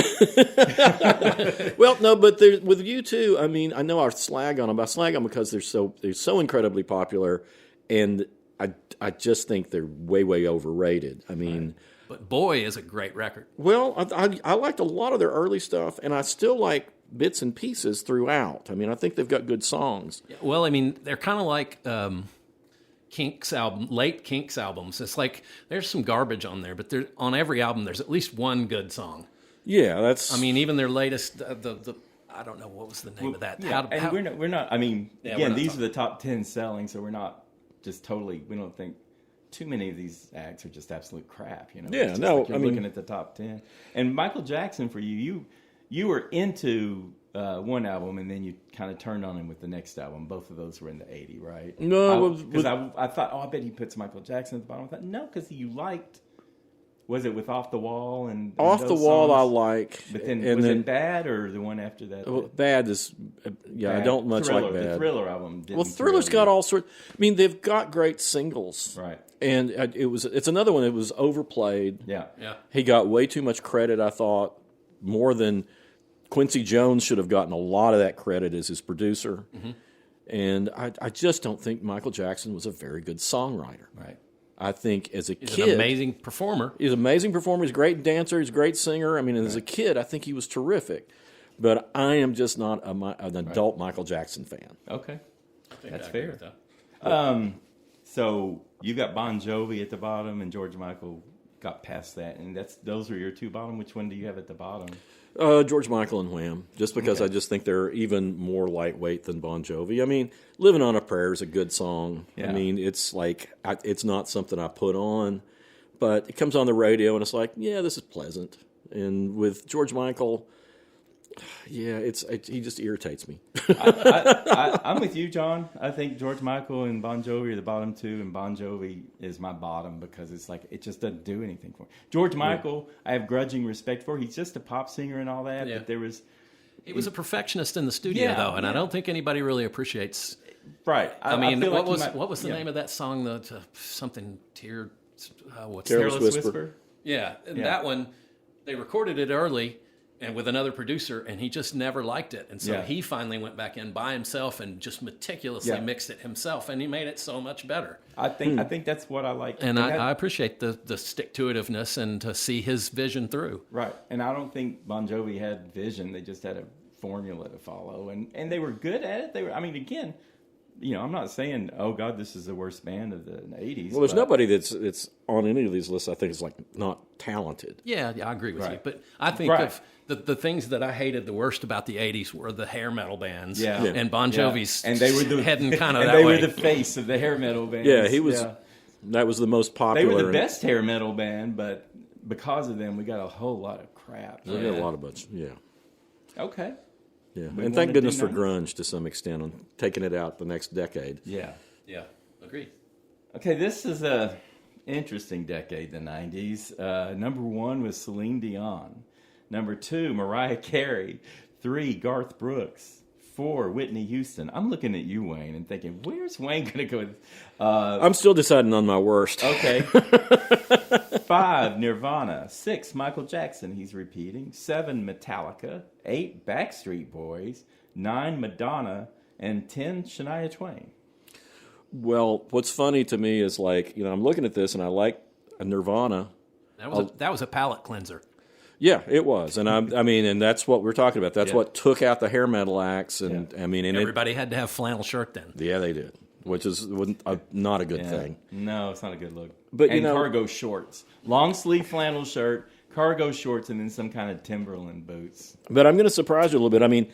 Well, no, but with you too. I mean, I know I slag on them. I slag on them because they're so incredibly popular, and I just think they're way overrated. I mean. Right. But Boy is a great record. Well, I liked a lot of their early stuff, and I still like bits and pieces throughout. I mean, I think they've got good songs. Yeah, well, I mean, they're kind of like late Kinks albums. It's like there's some garbage on there, but on every album there's at least one good song. Yeah, that's. I mean, even their latest, the I don't know what was the name of that. Yeah, we're not. I mean, again, these are the top 10 selling, so we're not just totally. We don't think. Too many of these acts are just absolute crap, you know. Yeah, no. Like you're looking at the top 10, and Michael Jackson for you were into one album, and then you kind of turned on him with the next album. Both of those were in the 80s, right? No, because I thought, I bet he puts Michael Jackson at the bottom. I thought no, because you liked Was it with Off the Wall and Off the Wall? Songs? I like, But then and was then it Bad or the one after that? well, Bad is Bad. I don't much Thriller, like Bad. The Thriller album. Well, Thriller's got all sorts. I mean, they've got great singles, right. And it's another one that was overplayed. Yeah. He got way too much credit. I thought more than Quincy Jones should have gotten a lot of that credit as his producer. Mm-hmm. And I just don't think Michael Jackson was a very good songwriter. Right. I think as a He's kid, an amazing performer. He's an amazing performer. He's a great dancer. He's a great singer. I mean, as a kid, I think he was terrific. But I am just not an adult Michael Jackson fan. Okay. That's agree fair. with that. So you got Bon Jovi at the bottom, and George Michael got past that, and those are your two bottom. Which one do you have at the bottom? George Michael and Wham, just because I just think they're even more lightweight than Bon Jovi. I mean, "Living on a Prayer" is a good song. Yeah. I mean, it's like it's not something I put on, but it comes on the radio and it's like, yeah, this is pleasant. And with George Michael, yeah, he just irritates me. I'm with you, John. I think George Michael and Bon Jovi are the bottom two, and Bon Jovi is my bottom because it's like it just doesn't do anything for me. George Michael, I have grudging respect for. He's just a pop singer and all that, but He was a perfectionist in the studio, though, and I don't think anybody really appreciates. Right. I mean, what was the name of that song? Something Careless Whisper. Yeah, and that one, they recorded it early and with another producer, and he just never liked it. And so he finally went back in by himself and just meticulously mixed it himself, and he made it so much better. I think that's what I like. And I appreciate the stick-to-itiveness and to see his vision through. Right. And I don't think Bon Jovi had vision. They just had a formula to follow, and they were good at it. They were. I mean, again, I'm not saying, oh God, this is the worst band of the '80s. Well, there's nobody that's on any of these lists I think is like not talented. Yeah, I agree with you. But I think of the things that I hated the worst about the '80s were the hair metal bands. Yeah. And Bon Jovi's and they were heading kind of that way. They were the face of the hair metal bands. Yeah, he was. Yeah. That was the most popular. They were the best hair metal band, but because of them, we got a whole lot of crap. We got a lot of bunch. Yeah. Okay. Yeah, and thank goodness for grunge to some extent on taking it out the next decade. Yeah. Yeah, agreed. Okay, this is a interesting decade, the 90s. Number 1 was Celine Dion. Number 2, Mariah Carey. 3, Garth Brooks. 4, Whitney Houston. I'm looking at you, Wayne, and thinking, where's Wayne going to go with... I'm still deciding on my worst. Okay. 5, Nirvana. 6, Michael Jackson. He's repeating. 7, Metallica. 8, Backstreet Boys. 9, Madonna. And 10, Shania Twain. Well, what's funny to me is I'm looking at this and I like Nirvana. That was a palate cleanser. Yeah, it was, and and that's what we're talking about. That's what took out the hair metal acts, and and everybody had to have flannel shirt then. Yeah, they did, which is not a good thing. No, it's not a good look. But cargo shorts, long sleeve flannel shirt, cargo shorts, and then some kind of Timberland boots. But I'm going to surprise you a little bit. I mean,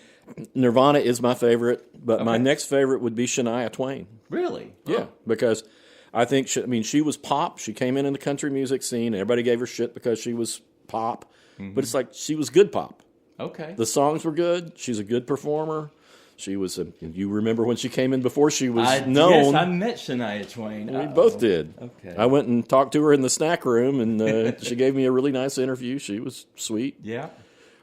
Nirvana is my favorite, but my next favorite would be Shania Twain. Really? Yeah, because I think she was pop. She came in the country music scene. Everybody gave her shit because she was pop. But it's like she was good pop. Okay. The songs were good. She's a good performer. She was. You remember when she came in before she was known? Yes, I met Shania Twain. We both did. Okay. I went and talked to her in the snack room, and she gave me a really nice interview. She was sweet. Yeah.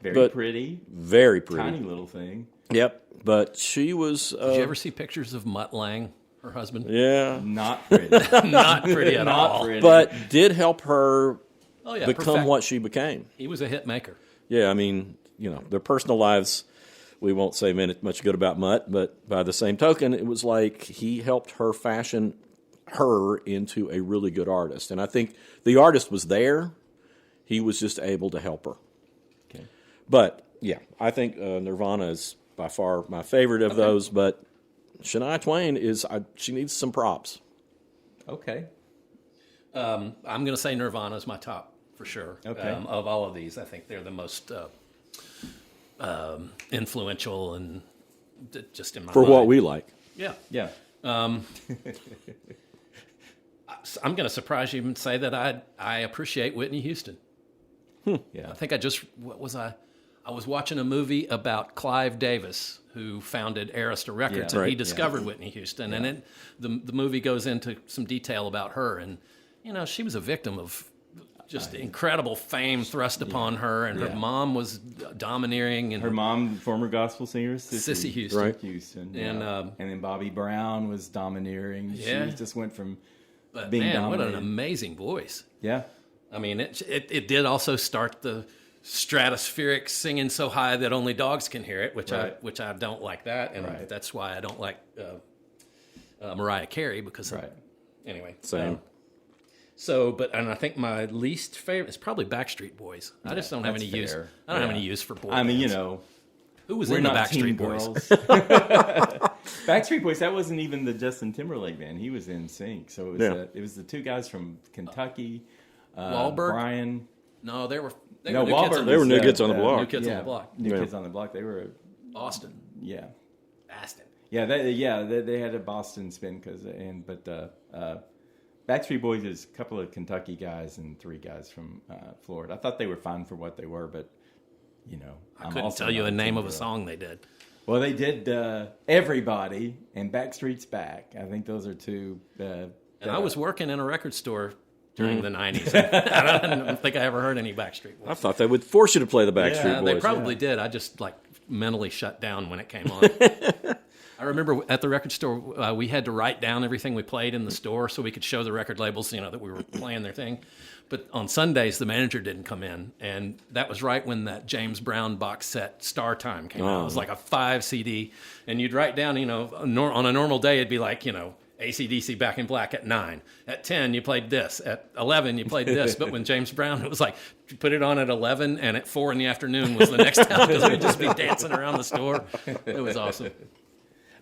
Very pretty. Very pretty. Tiny little thing. Yep. But she was. Did you ever see pictures of Mutt Lange, her husband? Yeah. Not pretty. Not pretty at all. Pretty. But did help her. Become what she became. He was a hit maker. Yeah, I mean, their personal lives, we won't say much good about Mutt, but by the same token, it was like he helped her fashion her into a really good artist. And I think the artist was there. He was just able to help her. Okay. But, yeah, I think Nirvana is by far my favorite of those, but Shania Twain she needs some props. Okay. I'm going to say Nirvana is my top. For sure. Okay. Of all of these, I think they're the most influential and just in my mind. For what we like. Yeah. Yeah. I'm going to surprise you and say that I appreciate Whitney Houston. Yeah. I think I was watching a movie about Clive Davis, who founded Arista Records, and he discovered Whitney Houston. Yeah. And the movie goes into some detail about her, and she was a victim of just incredible fame thrust upon her, and her mom was domineering. And her mom, former gospel singer, Sissy Houston. Right. Houston. And then Bobby Brown was domineering. Yeah. She just went from but being man, dominated. what an amazing voice. Yeah. I mean, it did also start the stratospheric singing so high that only dogs can hear it, which I don't like that, and that's why I don't like Mariah Carey because anyway. Same. And I think my least favorite is probably Backstreet Boys. I just don't have any use. I don't have any use for boy bands. I mean, who was in the Backstreet Boys? Backstreet Boys. That wasn't even the Justin Timberlake band. He was in sync. So it was the two guys from Kentucky. Wahlberg. Brian. No, they were. They were New Kids on the Block. New Kids on the Block. New Kids on the Block. They were Boston. Yeah. Aston. Yeah. They had a Boston spin but Backstreet Boys is a couple of Kentucky guys and 3 guys from Florida. I thought they were fine for what they were, but I couldn't tell you a name of a song they did. Well, they did Everybody and Backstreet's Back. I think those are 2. And I was working in a record store during the 90s. I don't think I ever heard any Backstreet Boys. I thought they would force you to play the Backstreet Boys. They probably did. I just mentally shut down when it came on. I remember at the record store, we had to write down everything we played in the store so we could show the record labels, that we were playing their thing. But on Sundays, the manager didn't come in, and that was right when that James Brown box set Star Time came out. It was like a 5 CD, and you'd write down, on a normal day, it'd be like, AC/DC Back in Black at 9. At 10, you played this. At 11, you played this. But when James Brown, it was like, you put it on at 11, and at 4 in the afternoon was the next time, because we'd just be dancing around the store. It was awesome.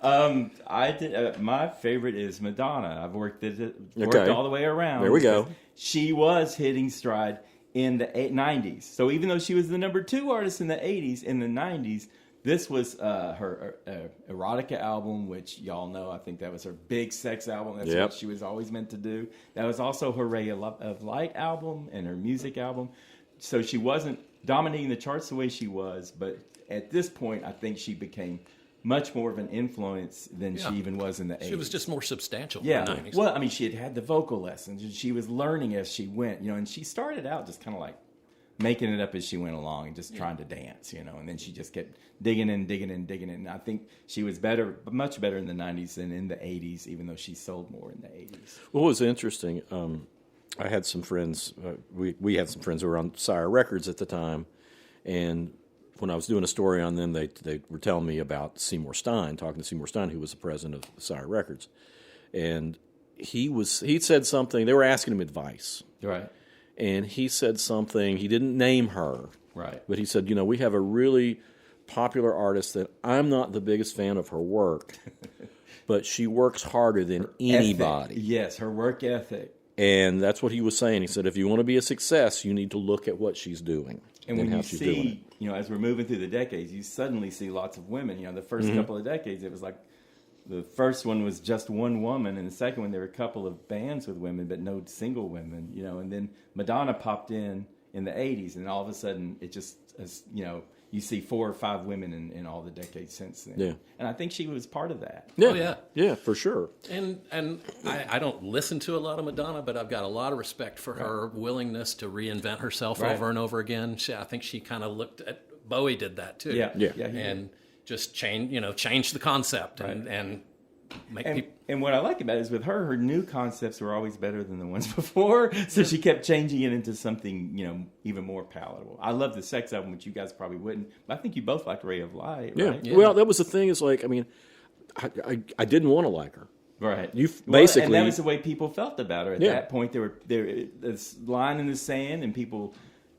I did. My favorite is Madonna. I've worked all the way around. There we go. She was hitting stride in the 90s. So even though she was the number 2 artist in the 80s, in the 90s, this was her erotica album, which y'all know. I think that was her big sex album. That's what she was always meant to do. That was also her Ray of Light album and her music album. So she wasn't dominating the charts the way she was, but at this point, I think she became much more of an influence than she even was in the 80s. She was just more substantial in the 90s. Well, I mean, she had the vocal lessons, and she was learning as she went, and she started out just kind of like making it up as she went along and just trying to dance, and then she just kept digging in. And I think she was much better in the 90s than in the 80s, even though she sold more in the 80s. What was interesting, I had some friends, we had some friends who were on Sire Records at the time, and when I was doing a story on them, they were telling me about Seymour Stein, talking to Seymour Stein, who was the president of Sire Records. And he said something, they were asking him advice. Right. And he said something, he didn't name her. Right. But he said, we have a really popular artist that I'm not the biggest fan of her work, but she works harder than anybody. Yes, her work ethic. And that's what he was saying. He said, if you want to be a success, you need to look at what she's doing. And when you see, as we're moving through the decades, you suddenly see lots of women. The first couple of decades, it was like the first one was just one woman, and the second one there were a couple of bands with women, but no single women. And then Madonna popped in the 80s, and all of a sudden it just, you see 4 or 5 women in all the decades since then. Yeah. And I think she was part of that. Yeah. Oh, yeah. Yeah, for sure. And I don't listen to a lot of Madonna, but I've got a lot of respect for her willingness to reinvent herself over and over again. I think she kind of looked at Bowie did that too. Yeah. And just change the concept and make people. And what I like about it is with her new concepts were always better than the ones before. So she kept changing it into something, even more palatable. I love the sex album, which you guys probably wouldn't. But I think you both liked Ray of Light, right? Yeah. Well, that was the thing. Is like, I didn't want to like her. Right. Basically, and that was the way people felt about her. At that point, there this line in the sand, and people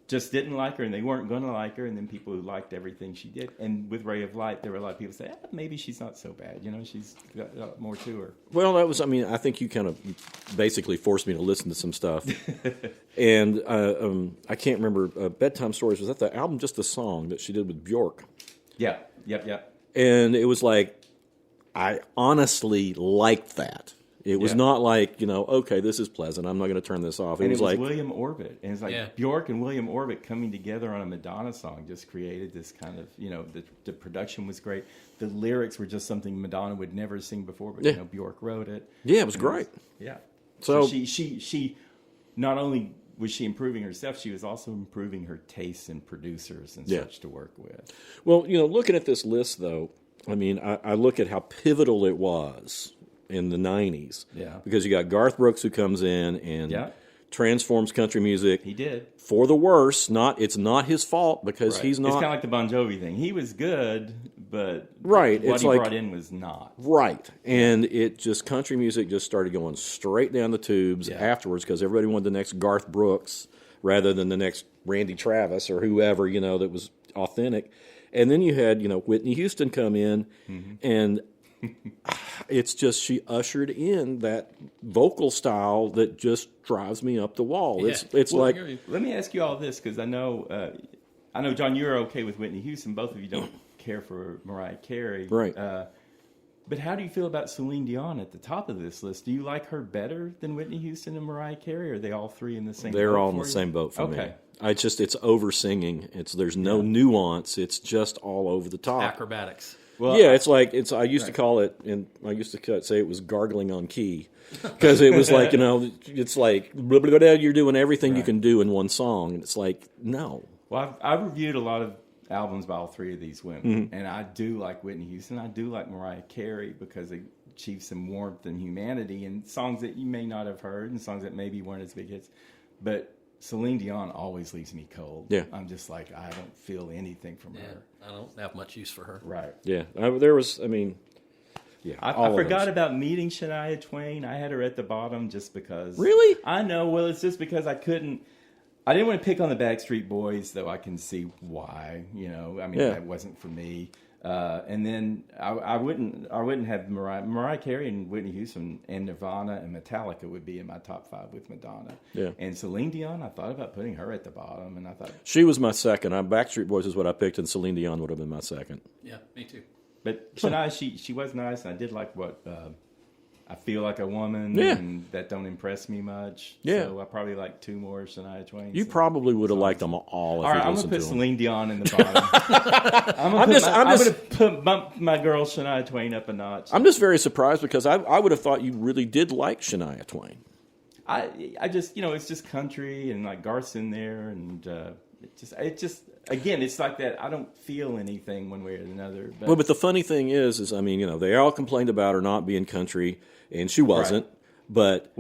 just didn't like her, and they weren't going to like her, and then people who liked everything she did. And with Ray of Light, there were a lot of people who say, maybe she's not so bad. she's got more to her. Well, that was, I think you kind of basically forced me to listen to some stuff. And I can't remember, Bedtime Stories, was that the album, just the song that she did with Bjork? Yeah, yep. And it was like, I honestly liked that. It was not like, okay, this is pleasant, I'm not going to turn this off. It was like William Orbit. And it's like Bjork and William Orbit coming together on a Madonna song just created this kind of, the production was great. The lyrics were just something Madonna would never sing before, but, Bjork wrote it. Yeah, it was great. So she not only was she improving herself, she was also improving her tastes in producers and such to work with. Well, looking at this list, though, I mean, I look at how pivotal it was in the 90s. Yeah. Because you got Garth Brooks who comes in and transforms country music. He did. For the worse. It's not his fault because he's not. It's kind of like the Bon Jovi thing. He was good, but what he brought in was not. Right. And country music just started going straight down the tubes afterwards because everybody wanted the next Garth Brooks rather than the next Randy Travis or whoever, that was authentic. And then you had, Whitney Houston come in and it's just she ushered in that vocal style that just drives me up the wall. Yeah. It's like. Let me ask you all this because I know, John, you're okay with Whitney Houston. Both of you don't care for Mariah Carey, right? But how do you feel about Celine Dion at the top of this list? Do you like her better than Whitney Houston and Mariah Carey? Or are they all three in the same? They're boat all in for the you? same boat for me. Okay. It's over singing. There's no nuance. It's just all over the top. Acrobatics. Well, yeah, I used to call it, and I used to say it was gargling on key, because it was like it's like blah, blah, blah, you're doing everything you can do in one song, and it's like no. Well, I've reviewed a lot of albums by all three of these women, and I do like Whitney Houston. I do like Mariah Carey because they achieve some warmth and humanity, and songs that you may not have heard, and songs that maybe weren't as big hits, but Celine Dion always leaves me cold. Yeah. I'm just like, I don't feel anything from her. I don't have much use for her. Right. Yeah. I forgot about meeting Shania Twain. I had her at the bottom just because. Really? I know. Well, it's just because I didn't want to pick on the Backstreet Boys, though I can see why. That wasn't for me. And then I wouldn't have Mariah Carey and Whitney Houston and Nirvana and Metallica would be in my top 5 with Madonna. Yeah. And Celine Dion, I thought about putting her at the bottom, and I thought she was my second. Backstreet Boys is what I picked, and Celine Dion would have been my second. Yeah, me too. But Shania, she was nice, and I did like what I Feel Like a Woman, and that don't impress me much. Yeah. So I probably like 2 more Shania Twain. You probably would have liked them all. All right, I'm going to put Celine Dion in the bottom. I'm going to bump my girl Shania Twain up a notch. I'm just very surprised because I would have thought you really did like Shania Twain. I just, it's just country and like Garth's in there, and it just again, it's like that. I don't feel anything one way or another. But the funny thing is they all complained about her not being country, and she wasn't. Right. But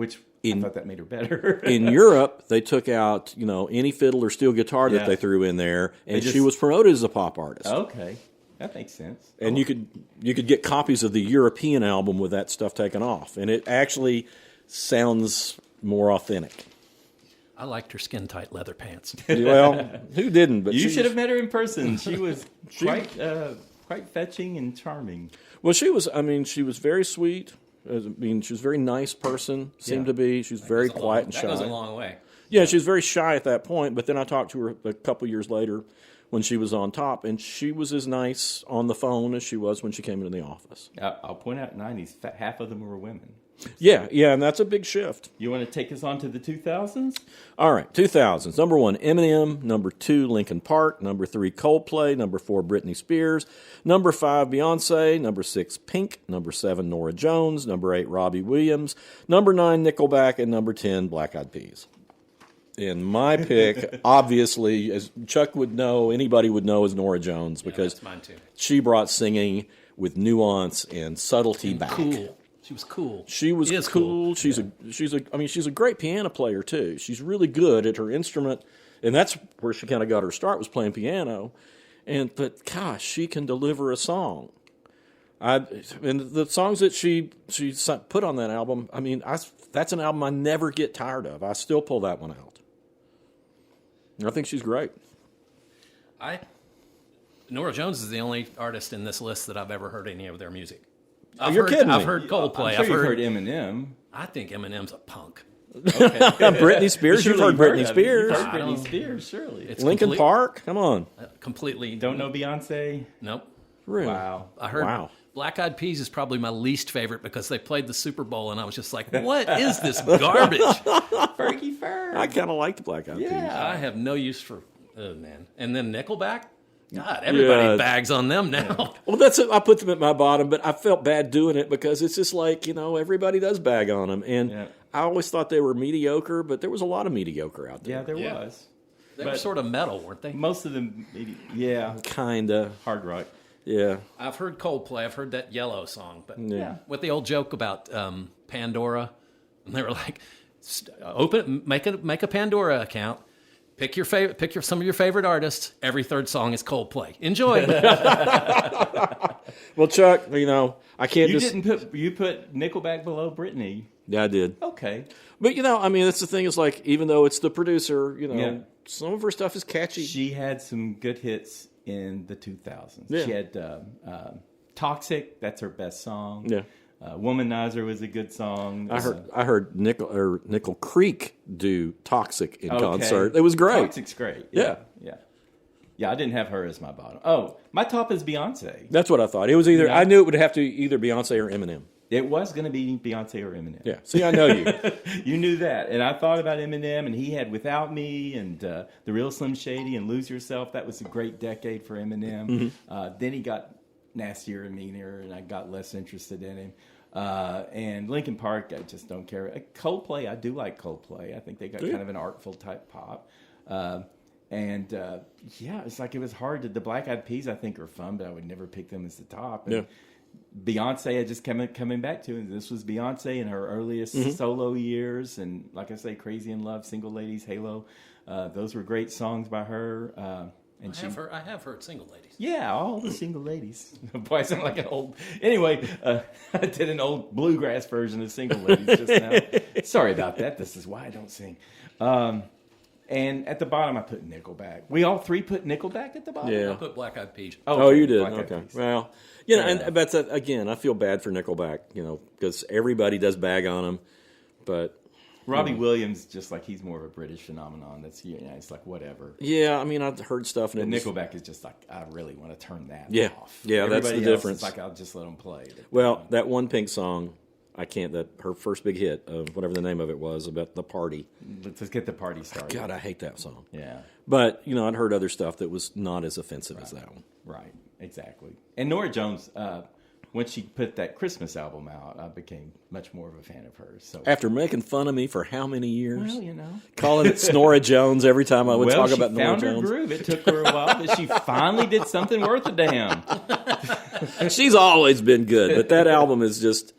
I thought that made her better. In Europe, they took out any fiddle or steel guitar that they threw in there, and she was promoted as a pop artist. Okay, that makes sense. And you could get copies of the European album with that stuff taken off, and it actually sounds more authentic. I liked her skin-tight leather pants. Well, who didn't? But you should have met her in person. She was quite fetching and charming. Well, she was very sweet. She was a very nice person, seemed to be. She was very quiet and shy. That goes a long way. Yeah, she was very shy at that point, but then I talked to her a couple years later when she was on top, and she was as nice on the phone as she was when she came into the office. I'll point out 90s, half of them were women. Yeah, and that's a big shift. You want to take us on to the 2000s? All right, 2000s. Number 1, Eminem. Number 2, Linkin Park. Number 3, Coldplay. Number 4, Britney Spears. Number 5, Beyonce. Number 6, Pink. Number 7, Norah Jones. Number 8, Robbie Williams. Number 9, Nickelback. And number 10, Black Eyed Peas. And my pick, obviously, as Chuck would know, anybody would know, is Norah Jones because that's mine too. She brought singing with nuance and subtlety back. Cool. She was cool. She was cool. She's a great piano player too. She's really good at her instrument, and that's where she kind of got her start, was playing piano. But gosh, she can deliver a song. And the songs that she put on that album, that's an album I never get tired of. I still pull that one out. I think she's great. Norah Jones is the only artist in this list that I've ever heard any of their music. You're kidding me. I've heard Coldplay. I've heard Eminem. I think Eminem's a punk. Okay. Britney Spears. You've heard Britney Spears. You've heard Britney Spears, surely. Linkin Park. Come on. Completely. Don't know Beyonce? Nope. Really? Wow. I heard Black Eyed Peas is probably my least favorite because they played the Super Bowl, and I was just like, what is this garbage? Fergie Ferg. I kind of liked Black Eyed Peas. I have no use for, oh man. And then Nickelback? God, everybody bags on them now. Yeah. Well, that's it. I put them at my bottom, but I felt bad doing it because it's just like, everybody does bag on them. And I always thought they were mediocre, but there was a lot of mediocre out there. Yeah, there was. They were sort of metal, weren't they? Most of them, kind of. Hard rock. Yeah. I've heard Coldplay. I've heard that Yellow song. But with the old joke about Pandora, and they were like, make a Pandora account. Pick some of your favorite artists. Every third song is Coldplay. Enjoy. Well, Chuck, I can't. You put Nickelback below Britney. Yeah, I did. Okay, but that's the thing. Is like, even though it's the producer, some of her stuff is catchy. She had some good hits in the 2000s. Yeah. She had "Toxic." That's her best song. Yeah. "Womanizer" was a good song. I heard Nickel Creek do "Toxic" in concert. It was great. "Toxic's" great. Yeah. I didn't have her as my bottom. Oh, my top is Beyonce. That's what I thought. It was either I knew it would have to either Beyonce or Eminem. It was going to be Beyonce or Eminem. Yeah. See, I know you. You knew that, and I thought about Eminem, and he had "Without Me" and "The Real Slim Shady" and "Lose Yourself." That was a great decade for Eminem. Mm-hmm. Then he got nastier and meaner, and I got less interested in him. And Linkin Park, I just don't care. Coldplay, I do like Coldplay. I think they got kind of an artful type pop. It's like it was hard. The Black Eyed Peas, I think, are fun, but I would never pick them as the top. And Beyonce, I just coming back to, and this was Beyonce in her earliest solo years, and like I say, "Crazy in Love," "Single Ladies," "Halo," those were great songs by her. I have heard "Single Ladies." Yeah, all the single ladies. Boy, I sound like an old. Anyway, I did an old bluegrass version of "Single Ladies" just now. Sorry about that. This is why I don't sing. And at the bottom, I put Nickelback. We all three put Nickelback at the bottom? Yeah. I put Black Eyed Peas. Oh, you did? Okay. Well, and that's again, I feel bad for Nickelback, because everybody does bag on them, but Robbie Williams, just like he's more of a British phenomenon. That's it's like whatever. Yeah, I've heard stuff. And Nickelback is just like, I really want to turn that off. Yeah, Everybody that's the else difference. Is like, I'll just let them play. Well, that one Pink song, I can't. That her first big hit, whatever the name of it was, about the party. Let's get the party started. God, I hate that song. Yeah, but I'd heard other stuff that was not as offensive as that one. Right, exactly. And Norah Jones, when she put that Christmas album out, I became much more of a fan of hers. So after making fun of me for how many years? Well, calling it Snora Jones every time I would talk about Norah Jones. She found her groove. It took her a while, but she finally did something worth a damn. She's always been good, but that album is just.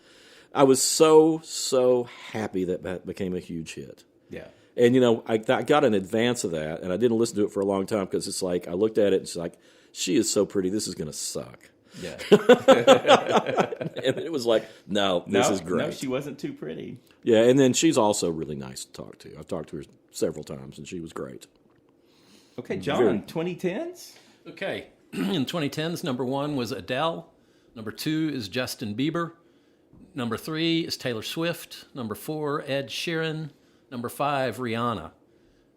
I was so happy that became a huge hit. Yeah. And, I got an advance of that, and I didn't listen to it for a long time because it's like, I looked at it and it's like, she is so pretty, this is going to suck. Yeah. And it was like, no, this is great. No, she wasn't too pretty. Yeah, and then she's also really nice to talk to. I've talked to her several times, and she was great. Okay, John, 2010s? Okay. In 2010s, number 1 was Adele. Number 2 is Justin Bieber. Number 3 is Taylor Swift. Number 4, Ed Sheeran. Number 5, Rihanna.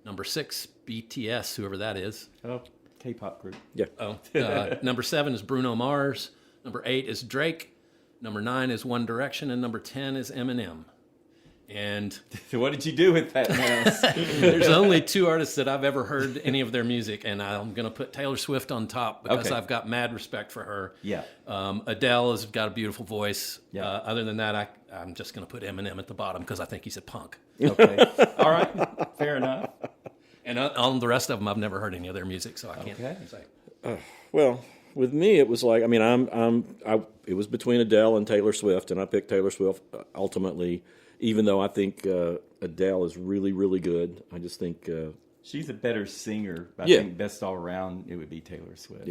Number 6, BTS, whoever that is. Oh, K-pop group. Yeah. Number 7 is Bruno Mars. Number 8 is Drake. Number 9 is One Direction. And number 10 is Eminem. And so what did you do with that mess? There's only 2 artists that I've ever heard any of their music, and I'm going to put Taylor Swift on top because I've got mad respect for her. Yeah. Adele has got a beautiful voice. Yeah. Other than that, I'm just going to put Eminem at the bottom because I think he's a punk. Okay. All right. Fair enough. And on the rest of them, I've never heard any of their music, so I can't say. Well, with me, it was like, it was between Adele and Taylor Swift, and I picked Taylor Swift ultimately. Even though I think Adele is really, really good, I just think she's a better singer. I think best all around, it would be Taylor Swift.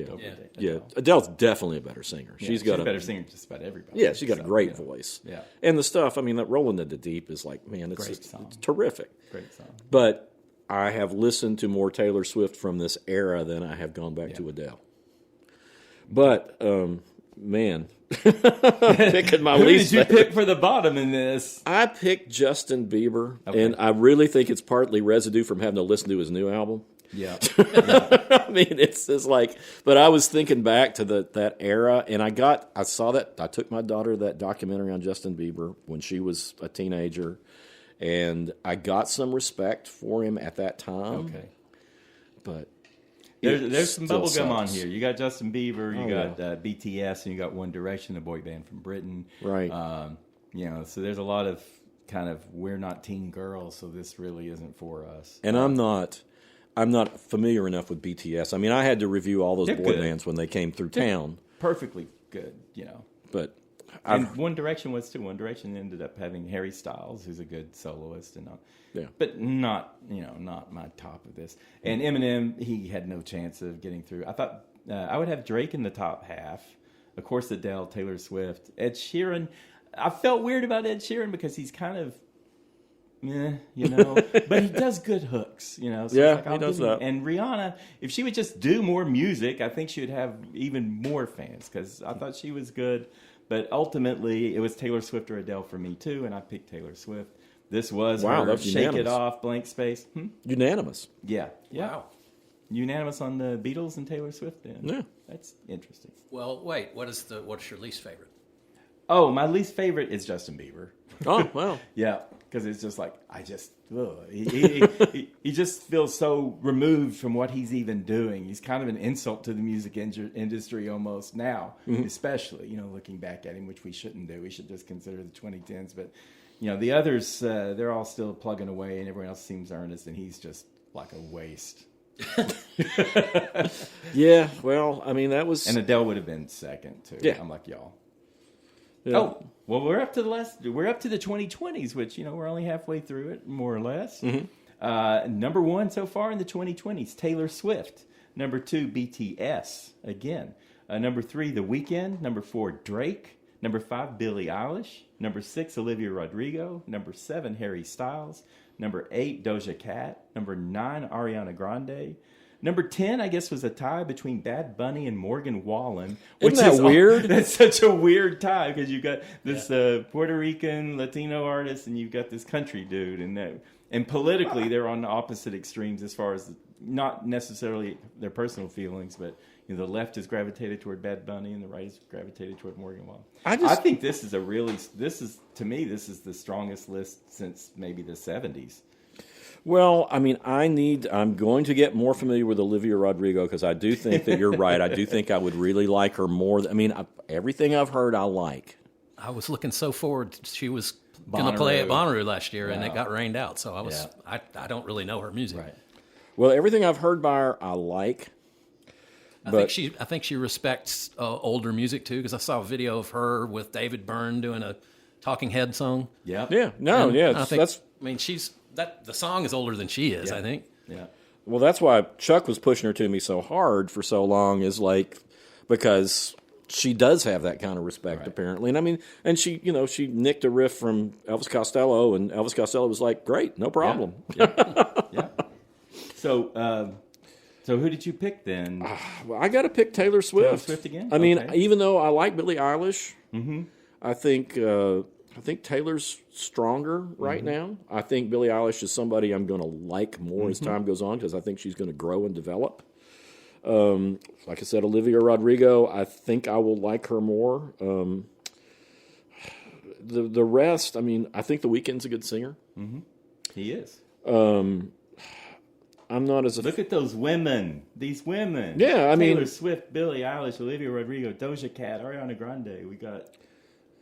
Yeah, Adele's definitely a better singer. Yeah, she's got a better singer than just about everybody. Yeah, she's got a great voice. Yeah, and the stuff. That "Rolling in the Deep" is like, man, it's terrific. Great song. But I have listened to more Taylor Swift from this era than I have gone back to Adele. But man. Picking my Who least did you favorite. pick for the bottom in this? I picked Justin Bieber, and I really think it's partly residue from having to listen to his new album. Yeah. It's just like, but I was thinking back to that era, and I saw that, I took my daughter to that documentary on Justin Bieber when she was a teenager, and I got some respect for him at that time. Okay. But There's some bubblegum on here. You got Justin Bieber, you got BTS, and you got One Direction, the boy band from Britain. Right. So there's a lot of kind of, we're not teen girls, so this really isn't for us. And I'm not familiar enough with BTS. I mean, I had to review all those boy bands when they came through town. Perfectly good, But One Direction was too. One Direction ended up having Harry Styles, who's a good soloist, and but not my top of this. And Eminem, he had no chance of getting through. I thought I would have Drake in the top half. Of course, Adele, Taylor Swift, Ed Sheeran. I felt weird about Ed Sheeran because he's kind of, but he does good hooks, So he does that. And Rihanna, if she would just do more music, I think she would have even more fans because I thought she was good. But ultimately, it was Taylor Swift or Adele for me too, and I picked Taylor Swift. This was her Shake unanimous. It Off, Blank Space. Unanimous. Yeah. Wow. Unanimous on the Beatles and Taylor Swift then. Yeah. That's interesting. Well, wait, what's your least favorite? Oh, my least favorite is Justin Bieber. Oh, wow. Yeah, because it's just like, he just feels so removed from what he's even doing. He's kind of an insult to the music industry almost now, especially, looking back at him, which we shouldn't do. We should just consider the 2010s. But, the others, they're all still plugging away and everyone else seems earnest and he's just like a waste. Yeah, well, I mean, that was... And Adele would have been second, too. Yeah. I'm like, y'all. Yeah. Oh, well, we're up to the 2020s, which, we're only halfway through it, more or less. Number one so far in the 2020s, Taylor Swift. Number 2, BTS, again. Number 3, The Weeknd. Number 4, Drake. Number 5, Billie Eilish. Number 6, Olivia Rodrigo. Number 7, Harry Styles. Number 8, Doja Cat. Number 9, Ariana Grande. Number 10, I guess, was a tie between Bad Bunny and Morgan Wallen. Isn't that weird? That's such a weird tie because you've got this Puerto Rican Latino artist and you've got this country dude. And politically, they're on the opposite extremes as far as not necessarily their personal feelings, but the left has gravitated toward Bad Bunny and the right has gravitated toward Morgan Wallen. I think this is to me, this is the strongest list since maybe the 70s. Well, I mean, I'm going to get more familiar with Olivia Rodrigo because I do think that you're right. I do think I would really like her more. Everything I've heard, I like. I was looking so forward. She was going to play at Bonnaroo last year, and it got rained out. So I don't really know her music. Right. Well, everything I've heard by her, I like. I think she respects older music too, because I saw a video of her with David Byrne doing a Talking Head song. Yeah. Yeah. No. And yeah. The song is older than she is. I think. Yeah. Well, that's why Chuck was pushing her to me so hard for so long. Is because she does have that kind of respect apparently, and I mean, and she nicked a riff from Elvis Costello, and Elvis Costello was like, "Great, no problem." Yeah. So who did you pick then? Well, I got to pick Taylor Swift. Taylor Swift again? I mean, even though I like Billie Eilish, I think Taylor's stronger right now. I think Billie Eilish is somebody I'm going to like more as time goes on because I think she's going to grow and develop. Like I said, Olivia Rodrigo, I think I will like her more. The rest, I mean, I think The Weeknd's a good singer. He is. I'm not as Look at those women. These women. Yeah, I mean, Taylor Swift, Billie Eilish, Olivia Rodrigo, Doja Cat, Ariana Grande. We got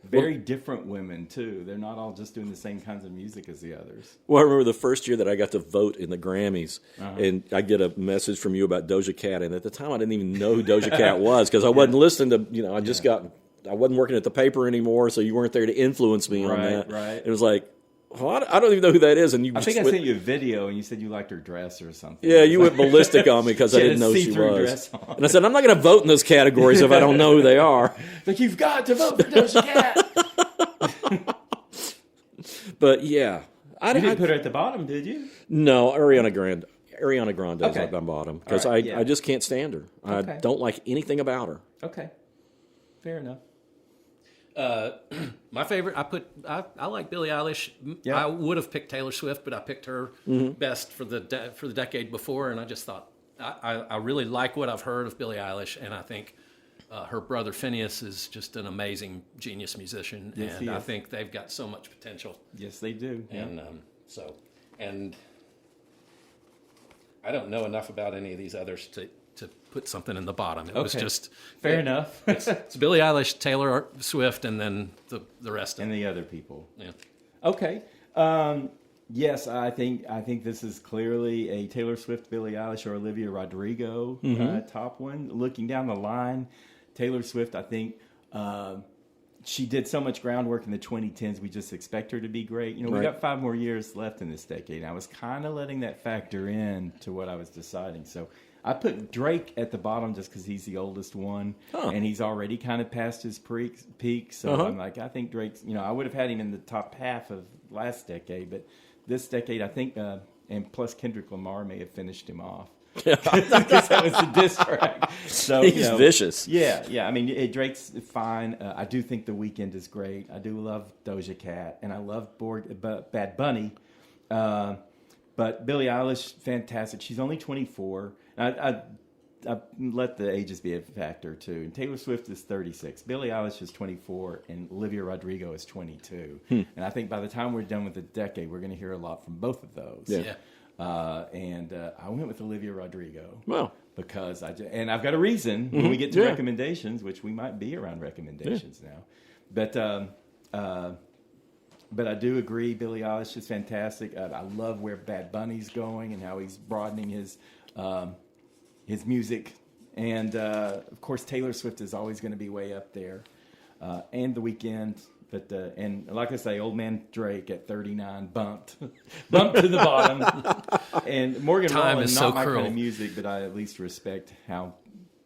very different women too. They're not all just doing the same kinds of music as the others. Well, I remember the first year that I got to vote in the Grammys, and I get a message from you about Doja Cat, and at the time I didn't even know who Doja Cat was because I wasn't listening to. I wasn't working at the paper anymore, so you weren't there to influence me on that. Right. It was like, well, I don't even know who that is. And I think I sent you a video, and you said you liked her dress or something. Yeah, you went ballistic on me because I didn't know who she was. Dress on. And I said, I'm not going to vote in those categories if I don't know who they are. Like, you've got to vote for Doja Cat. But yeah, you didn't put her at the bottom, did you? No, Ariana Grande is at the bottom because right, I just can't stand her. Okay. I don't like anything about her. Okay, fair enough. My favorite, I like Billie Eilish. Yeah. I would have picked Taylor Swift, but I picked her best for the decade before, and I just thought I really like what I've heard of Billie Eilish, and I think her brother Phineas is just an amazing genius musician, and I think they've got so much potential. Yes, they do. Yeah. And I don't know enough about any of these others to put something in the bottom. It was just fair enough. It's Billie Eilish, Taylor Swift, and then the rest of and the other people. Yeah. Okay. Yes, I think this is clearly a Taylor Swift, Billie Eilish, or Olivia Rodrigo top one. Looking down the line, Taylor Swift, I think she did so much groundwork in the 2010s. We just expect her to be great. You know, we got 5 more years left in this decade. I was kind of letting that factor in to what I was deciding. So I put Drake at the bottom just because he's the oldest one, and he's already kind of past his peak. So I'm like, I think Drake's, you know, I would have had him in the top half of last decade, but this decade, I think, and plus Kendrick Lamar may have finished him off. Because that was the diss track. So, he's vicious. Yeah. I mean, Drake's fine. I do think The Weeknd is great. I do love Doja Cat, and I love Bad Bunny. But Billie Eilish, fantastic. She's only 24. I let the ages be a factor, too. And Taylor Swift is 36. Billie Eilish is 24, and Olivia Rodrigo is 22. And I think by the time we're done with the decade, we're going to hear a lot from both of those. Yeah. And I went with Olivia Rodrigo. Well, because and I've got a reason when we get to recommendations, which we might be around recommendations now. But I do agree, Billie Eilish is fantastic. I love where Bad Bunny's going and how he's broadening his music. And, of course, Taylor Swift is always going to be way up there. And The Weeknd. But and like I say, old man Drake at 39 bumped to the bottom. And Morgan Wallen, is not so my cruel. kind of music, but I at least respect how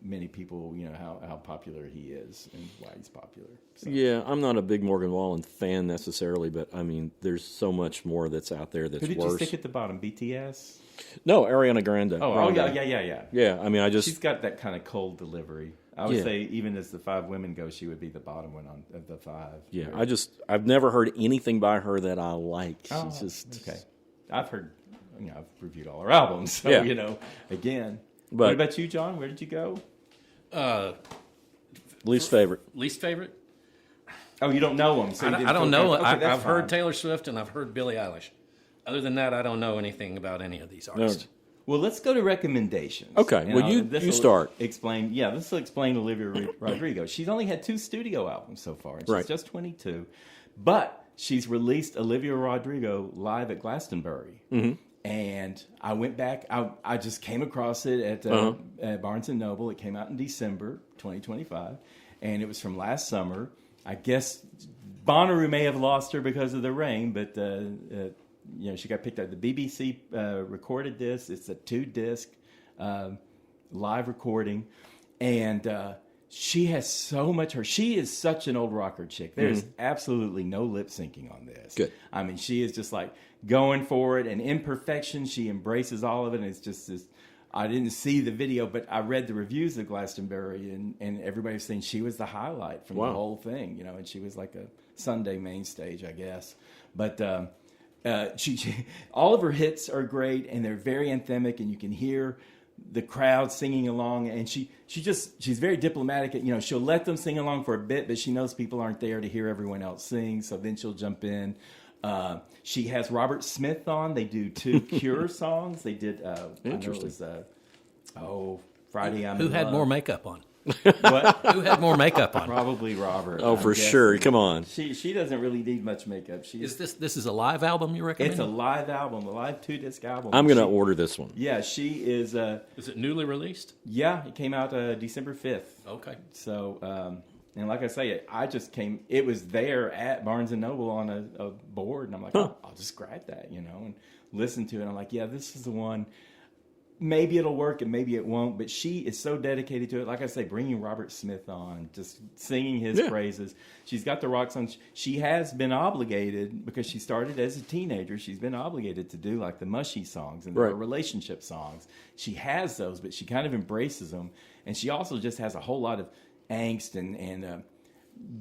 many people, you know, how popular he is and why he's popular. So. Yeah, I'm not a big Morgan Wallen fan necessarily, but I mean, there's so much more that's out there that's Who did worse. you stick at the bottom? BTS? No, Ariana Grande. Oh, yeah. Yeah, I mean, She's got that kind of cold delivery. I would say even as the 5 women go, she would be the bottom one of the 5. Yeah, I've never heard anything by her that I like. She's just okay. I've heard, you know, I've reviewed all her albums, so you know, again. But what about you, John? Where did you go? Least favorite. Least favorite? Oh, you don't know them. So I don't know. Okay, I've heard Taylor Swift and I've heard Billie Eilish. Other than that, I don't know anything about any of these artists. Well, let's go to recommendations. Okay. Well, you start. This will explain Olivia Rodrigo. She's only had 2 studio albums so far, and she's just 22. But she's released Olivia Rodrigo live at Glastonbury. Mm-hmm. And I went back. I just came across it at Barnes & Noble. It came out in December 2025. And it was from last summer. I guess Bonnaroo may have lost her because of the rain, but... you know, she got picked up. The BBC recorded this. It's a 2-disc live recording, and she has so much. She is such an old rocker chick. There's absolutely no lip syncing on this. Good. I mean, she is just like going for it, and imperfection. She embraces all of it, and it's just this. I didn't see the video, but I read the reviews of Glastonbury, and everybody was saying she was the highlight from the whole thing. You know, and she was like a Sunday main stage, I guess, but. She all of her hits are great, and they're very anthemic, and you can hear the crowd singing along. And she's very diplomatic. You know, she'll let them sing along for a bit, but she knows people aren't there to hear everyone else sing, so then she'll jump in. She has Robert Smith on. They do 2 Cure songs. They did. Interesting. I know it was, Friday. Who had more makeup on? What? Who had more makeup on? Probably Robert. Oh, for sure. Come on. She doesn't really need much makeup. Is this is a live album you recommend? It's a live album, a live 2-disc album. I'm going to order this one. Yeah, she is. Is it newly released? Yeah, it came out December 5th. Okay. So, and like I say, it was there at Barnes & Noble on a board, and I'm like, I'll just grab that, you know, and listen to it. And I'm like, yeah, this is the one. Maybe it'll work and maybe it won't, but she is so dedicated to it. Like I say, bringing Robert Smith on, just singing his praises. She's got the rock songs. She has been obligated, because she started as a teenager, she's been obligated to do like the mushy songs and the relationship songs. She has those, but she kind of embraces them. And she also just has a whole lot of angst and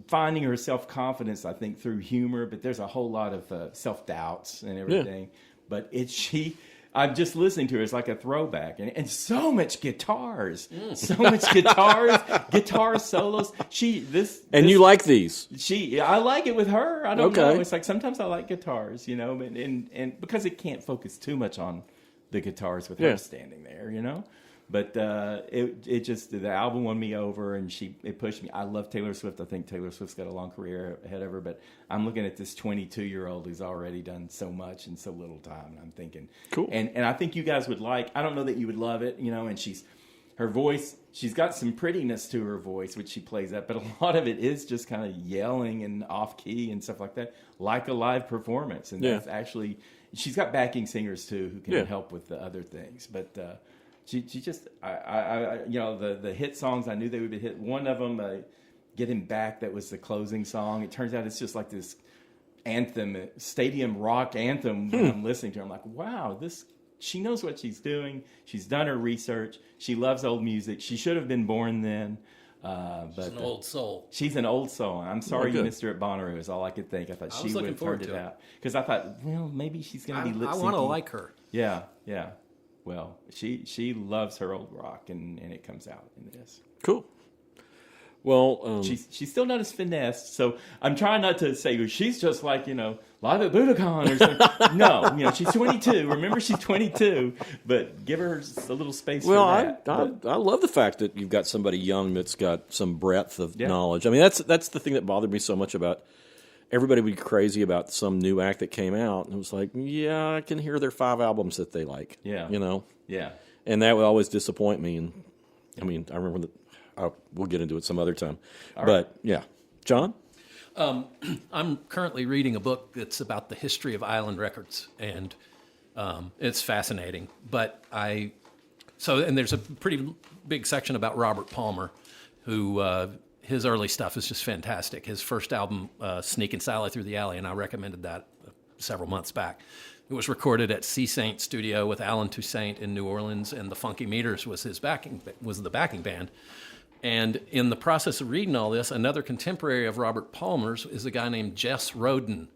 finding her self-confidence, I think, through humor. But there's a whole lot of self-doubts and everything. But I'm just listening to her. It's like a throwback. And so much guitars. So much guitars. Guitar solos. You like these? I like it with her. I don't know. It's like sometimes I like guitars, you know, and because it can't focus too much on the guitars with her standing there, you know. But it just, the album won me over, and it pushed me. I love Taylor Swift. I think Taylor Swift's got a long career ahead of her, but I'm looking at this 22-year-old who's already done so much in so little time, and I'm thinking, cool. And I think you guys would like, I don't know that you would love it, and her voice, she's got some prettiness to her voice, which she plays at, but a lot of it is just kind of yelling and off-key and stuff like that, like a live performance. And that's actually, she's got backing singers, too, who can help with the other things. But she just, the hit songs, I knew they would be hit. One of them, Get Him Back, that was the closing song. It turns out it's just like this anthem, stadium rock anthem when I'm listening to her. I'm like, wow, she knows what she's doing. She's done her research. She loves old music. She should have been born then. She's an old soul. She's an old soul. I'm sorry you missed her at Bonnaroo is all I could think. I thought she would have turned it out. Because I thought, well, maybe she's going to be lip-syncing. I want to like her. Yeah. Well, she loves her old rock, and it comes out in this. Cool. Well, she's still not as finessed, so I'm trying not to say she's just like live at Budokan or something. No, she's 22. Remember, she's 22, but give her a little space. Well, for that. I love the fact that you've got somebody young that's got some breadth of knowledge. I mean, that's the thing that bothered me so much about. Everybody would be crazy about some new act that came out, and it was like, yeah, I can hear their 5 albums that they like. Yeah, Yeah, and that would always disappoint me. And I mean, I remember that. We'll get into it some other time. But, yeah. John? I'm currently reading a book that's about the history of island records, and it's fascinating. But and there's a pretty big section about Robert Palmer, who his early stuff is just fantastic. His first album, Sneakin' Sally Through the Alley, and I recommended that several months back. It was recorded at C. Saint Studio with Alan Toussaint in New Orleans, and the Funky Meters was the backing band. And in the process of reading all this, another contemporary of Robert Palmer's is a guy named Jess Roden.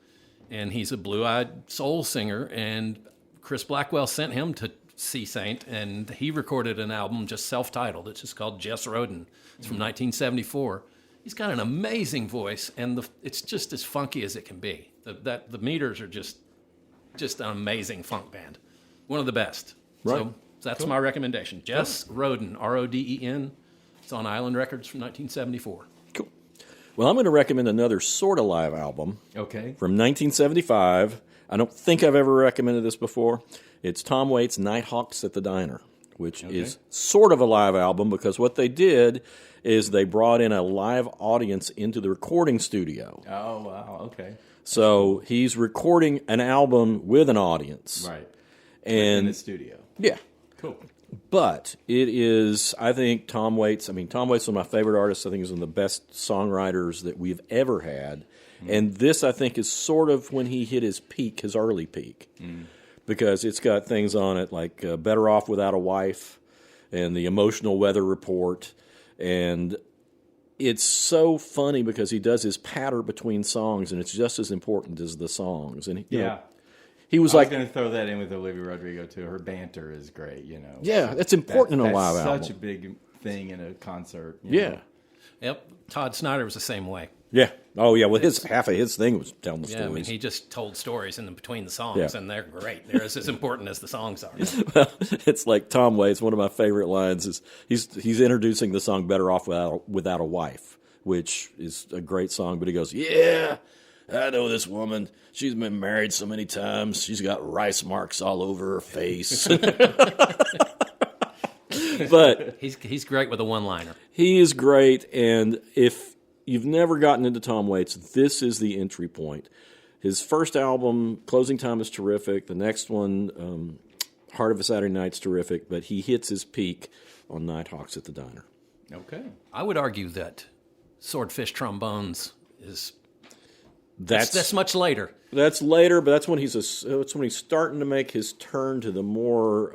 And he's a blue-eyed soul singer. And Chris Blackwell sent him to C. Saint, and he recorded an album just self-titled. It's just called Jess Roden. It's from 1974. He's got an amazing voice, and it's just as funky as it can be. The Meters are just an amazing funk band. One of the best. Right. So that's my recommendation. Jess Roden, Roden. It's on Island Records from 1974. Cool. Well, I'm going to recommend another sort of live album. Okay. From 1975. I don't think I've ever recommended this before. It's Tom Waits' Nighthawks at the Diner, which is sort of a live album because what they did is they brought in a live audience into the recording studio. Oh, wow. Okay. So he's recording an album with an audience. Right. And in the studio. Yeah. Cool. But it is, I think, Tom Waits is one of my favorite artists. I think he's one of the best songwriters that we've ever had. Mm. And this, I think, is sort of when he hit his peak, his early peak. Mm. Because it's got things on it like Better Off Without a Wife and the Emotional Weather Report. And it's so funny because he does his patter between songs, and it's just as important as the songs. And you know, he was like going to throw that in with Olivia Rodrigo too. Her banter is great, Yeah, that's important in a live album. Such a big thing in a concert. Yeah. Yep. Todd Snyder was the same way. Yeah. Oh, yeah. Well, half of his thing was telling the stories. I mean, he just told stories in between the songs, and they're great. They're as important as the songs are. Well, it's like Tom Waits. One of my favorite lines is he's introducing the song "Better Off Without a Wife," which is a great song. But he goes, "Yeah, I know this woman. She's been married so many times. She's got rice marks all over her face." But he's great with a one-liner. He is great, and if you've never gotten into Tom Waits, this is the entry point. His first album, Closing Time, is terrific. The next one, Heart of a Saturday Night's terrific, but he hits his peak on Nighthawks at the Diner. Okay. I would argue that Swordfish Trombones is that's much later. That's later, but that's when he's starting to make his turn to the more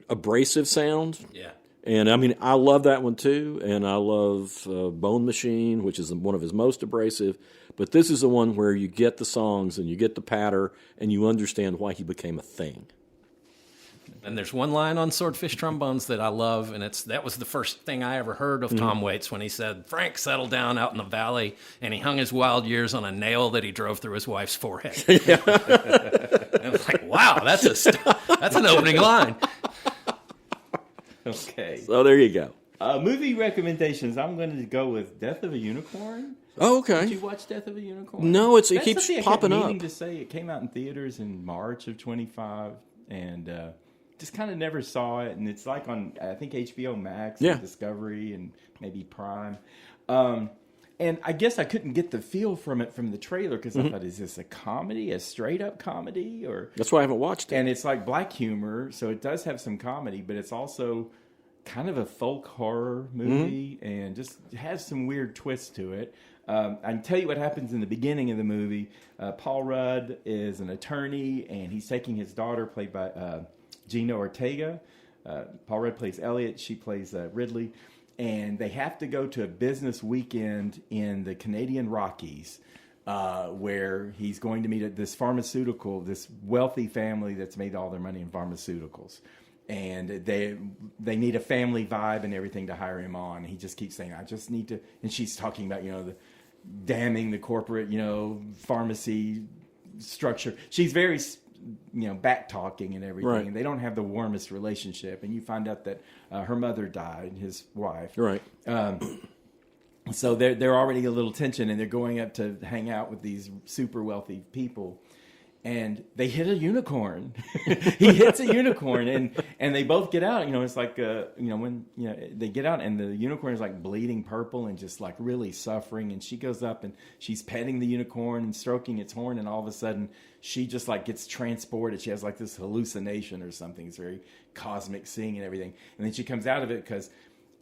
abrasive sound. Yeah. And I mean, I love that one too, and I love Bone Machine, which is one of his most abrasive. But this is the one where you get the songs and you get the patter, and you understand why he became a thing. And there's one line on Swordfish Trombones that I love, and that was the first thing I ever heard of Tom Waits when he said, "Frank settled down out in the valley, and he hung his wild years on a nail that he drove through his wife's forehead." And I was like, wow, that's an opening line. Okay. So there you go. Movie recommendations. I'm going to go with Death of a Unicorn. Oh, okay. Did you watch Death of a Unicorn? No, it That's keeps something popping I kept up. meaning to say it came out in theaters in March of 25, and just kind of never saw it. And it's like on, I think, HBO Max, and Discovery, and maybe Prime. And I guess I couldn't get the feel from it from the trailer because I thought, is this a comedy, a straight up comedy, or? That's why I haven't watched it. And it's like black humor, so it does have some comedy, but it's also kind of a folk horror movie, and just has some weird twists to it. I can tell you what happens in the beginning of the movie. Paul Rudd is an attorney, and he's taking his daughter, played by Gina Ortega. Paul Rudd plays Elliot. She plays Ridley. And they have to go to a business weekend in the Canadian Rockies, where he's going to meet this wealthy family that's made all their money in pharmaceuticals. And they need a family vibe and everything to hire him on. He just keeps saying, I just need to. And she's talking about, damning the corporate, pharmacy structure. She's very, back talking and everything. Right. And they don't have the warmest relationship. And you find out that her mother died, his wife. Right. So they're already a little tension, and they're going up to hang out with these super wealthy people. And they hit a unicorn. He hits a unicorn, and they both get out. It's like when they get out, and the unicorn is like bleeding purple and just like really suffering. And she goes up and she's petting the unicorn and stroking its horn, and all of a sudden she just like gets transported. She has like this hallucination or something. It's very cosmic seeing and everything. And then she comes out of it because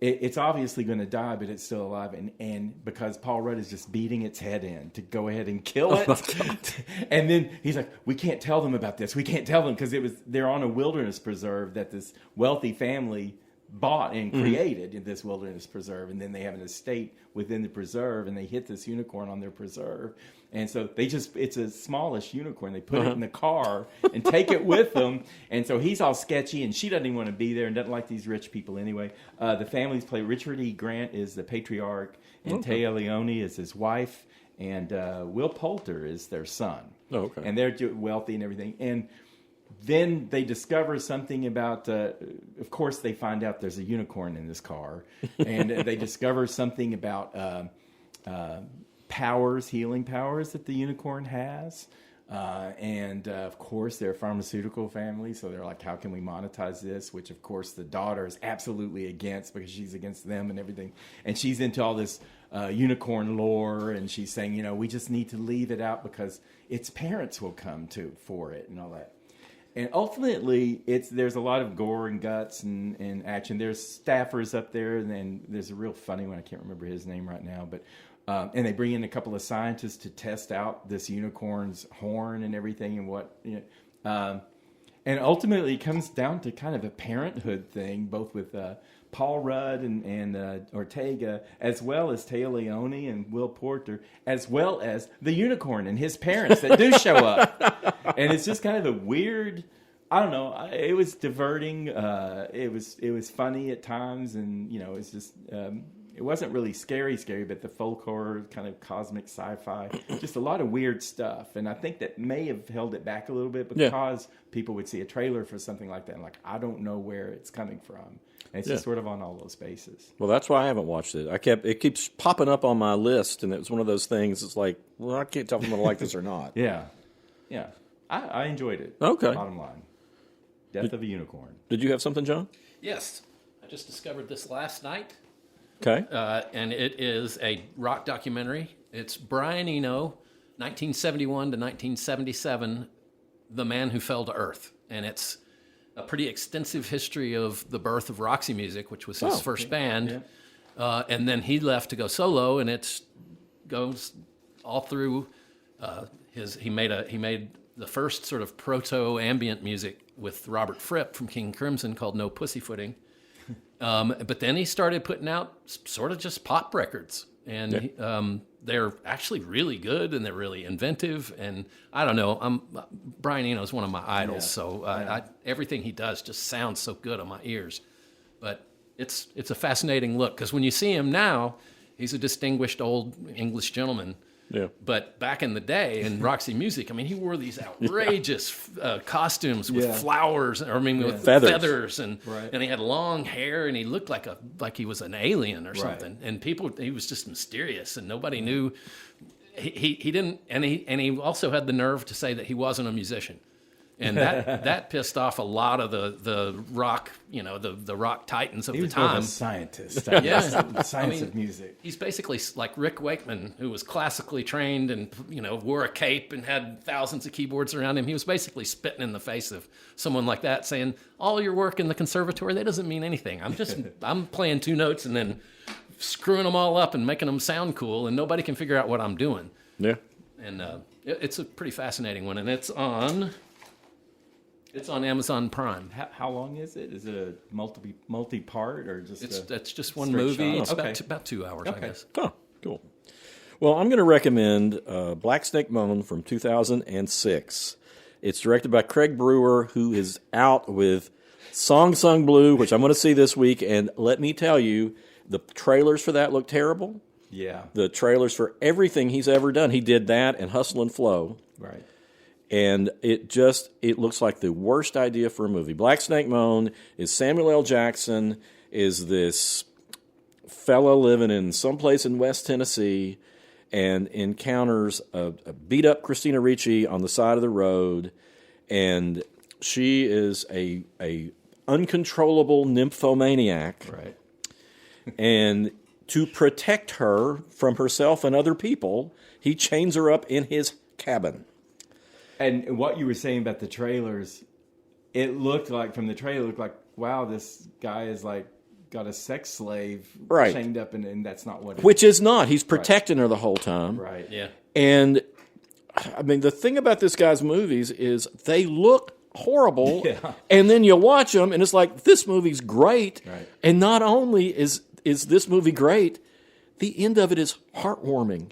it's obviously going to die, but it's still alive. And because Paul Rudd is just beating its head in to go ahead and kill it. And then he's like, we can't tell them about this. We can't tell them because they're on a wilderness preserve that this wealthy family bought and created in this wilderness preserve. And then they have an estate within the preserve, and they hit this unicorn on their preserve. And so it's a smallish unicorn. They put it in the car and take it with them. And so he's all sketchy, and she doesn't even want to be there and doesn't like these rich people anyway. The families play. Richard E. Grant is the patriarch, and Taya Leone is his wife, and Will Poulter is their son. Oh, okay. And they're wealthy and everything. And then they discover something about, of course, they find out there's a unicorn in this car. And they discover something about healing powers that the unicorn has. And of course, they're a pharmaceutical family. So they're like, how can we monetize this? Which, of course, the daughter is absolutely against because she's against them and everything. And she's into all this unicorn lore. And she's saying, we just need to leave it out because its parents will come for it and all that. And ultimately, there's a lot of gore and guts and action. There's staffers up there, and then there's a real funny one. I can't remember his name right now, but and they bring in a couple of scientists to test out this unicorn's horn and everything, and what. And ultimately, it comes down to kind of a parenthood thing, both with Paul Rudd and Ortega, as well as Taya Leone and Will Poulter, as well as the unicorn and his parents that do show up. And it's just kind of a weird, I don't know, it was diverting. It was funny at times, and, it's just, it wasn't really scary, but the folk horror, kind of cosmic sci-fi, just a lot of weird stuff. And I think that may have held it back a little bit because people would see a trailer for something like that and like, I don't know where it's coming from. And it's just sort of on all those bases. Well, that's why I haven't watched it. It keeps popping up on my list, and it was one of those things. It's like, well, I can't tell if I'm going to like this or not. Yeah. I enjoyed it. Okay. Bottom line. Death of a Unicorn. Did you have something, John? Yes. I just discovered this last night. Okay. And it is a rock documentary. It's Brian Eno, 1971 to 1977, The Man Who Fell to Earth. And it's a pretty extensive history of the birth of Roxy Music, which was his first band. Yeah. And then he left to go solo, and it goes all through he made the first sort of proto-ambient music with Robert Fripp from King Crimson called No Pussyfooting. But then he started putting out sort of just pop records. And they're actually really good, and they're really inventive. And I don't know, Brian Eno is one of my idols, so everything he does just sounds so good on my ears. But it's a fascinating look, because when you see him now, he's a distinguished old English gentleman. Yeah. But back in the day in Roxy Music, I mean, he wore these outrageous costumes with flowers, with feathers, and he had long hair, and he looked like he was an alien or something. And he was just mysterious, and nobody knew. He didn't, and he also had the nerve to say that he wasn't a musician. And that pissed off a lot of the rock, the rock titans of the time. He was a scientist. The science of music. He's basically like Rick Wakeman, who was classically trained and wore a cape and had thousands of keyboards around him. He was basically spitting in the face of someone like that, saying, "All your work in the conservatory, that doesn't mean anything. I'm playing 2 notes and then screwing them all up and making them sound cool, and nobody can figure out what I'm doing." Yeah. And it's a pretty fascinating one, and it's on Amazon Prime. How long is it? Is it a multi-part or just? It's just one movie. It's about 2 hours, I guess. Oh, cool. Well, I'm going to recommend Black Snake Moan from 2006. It's directed by Craig Brewer, who is out with Song Sung Blue, which I'm going to see this week. And let me tell you, the trailers for that look terrible. Yeah. The trailers for everything he's ever done. He did that and Hustle and Flow. Right. And it looks like the worst idea for a movie. Black Snake Moan is Samuel L. Jackson is this fella living in someplace in West Tennessee and encounters a beat-up Christina Ricci on the side of the road, and she is a uncontrollable nymphomaniac. Right. And to protect her from herself and other people, he chains her up in his cabin. And what you were saying about the trailers, it looked like, from the trailer, wow, this guy is like got a sex slave chained up, and that's not what it is. Which is not. He's protecting her the whole time. Right. Yeah. And, I mean, the thing about this guy's movies is they look horrible, and then you watch them, and it's like, this movie's great. Right. And not only is this movie great, the end of it is heartwarming.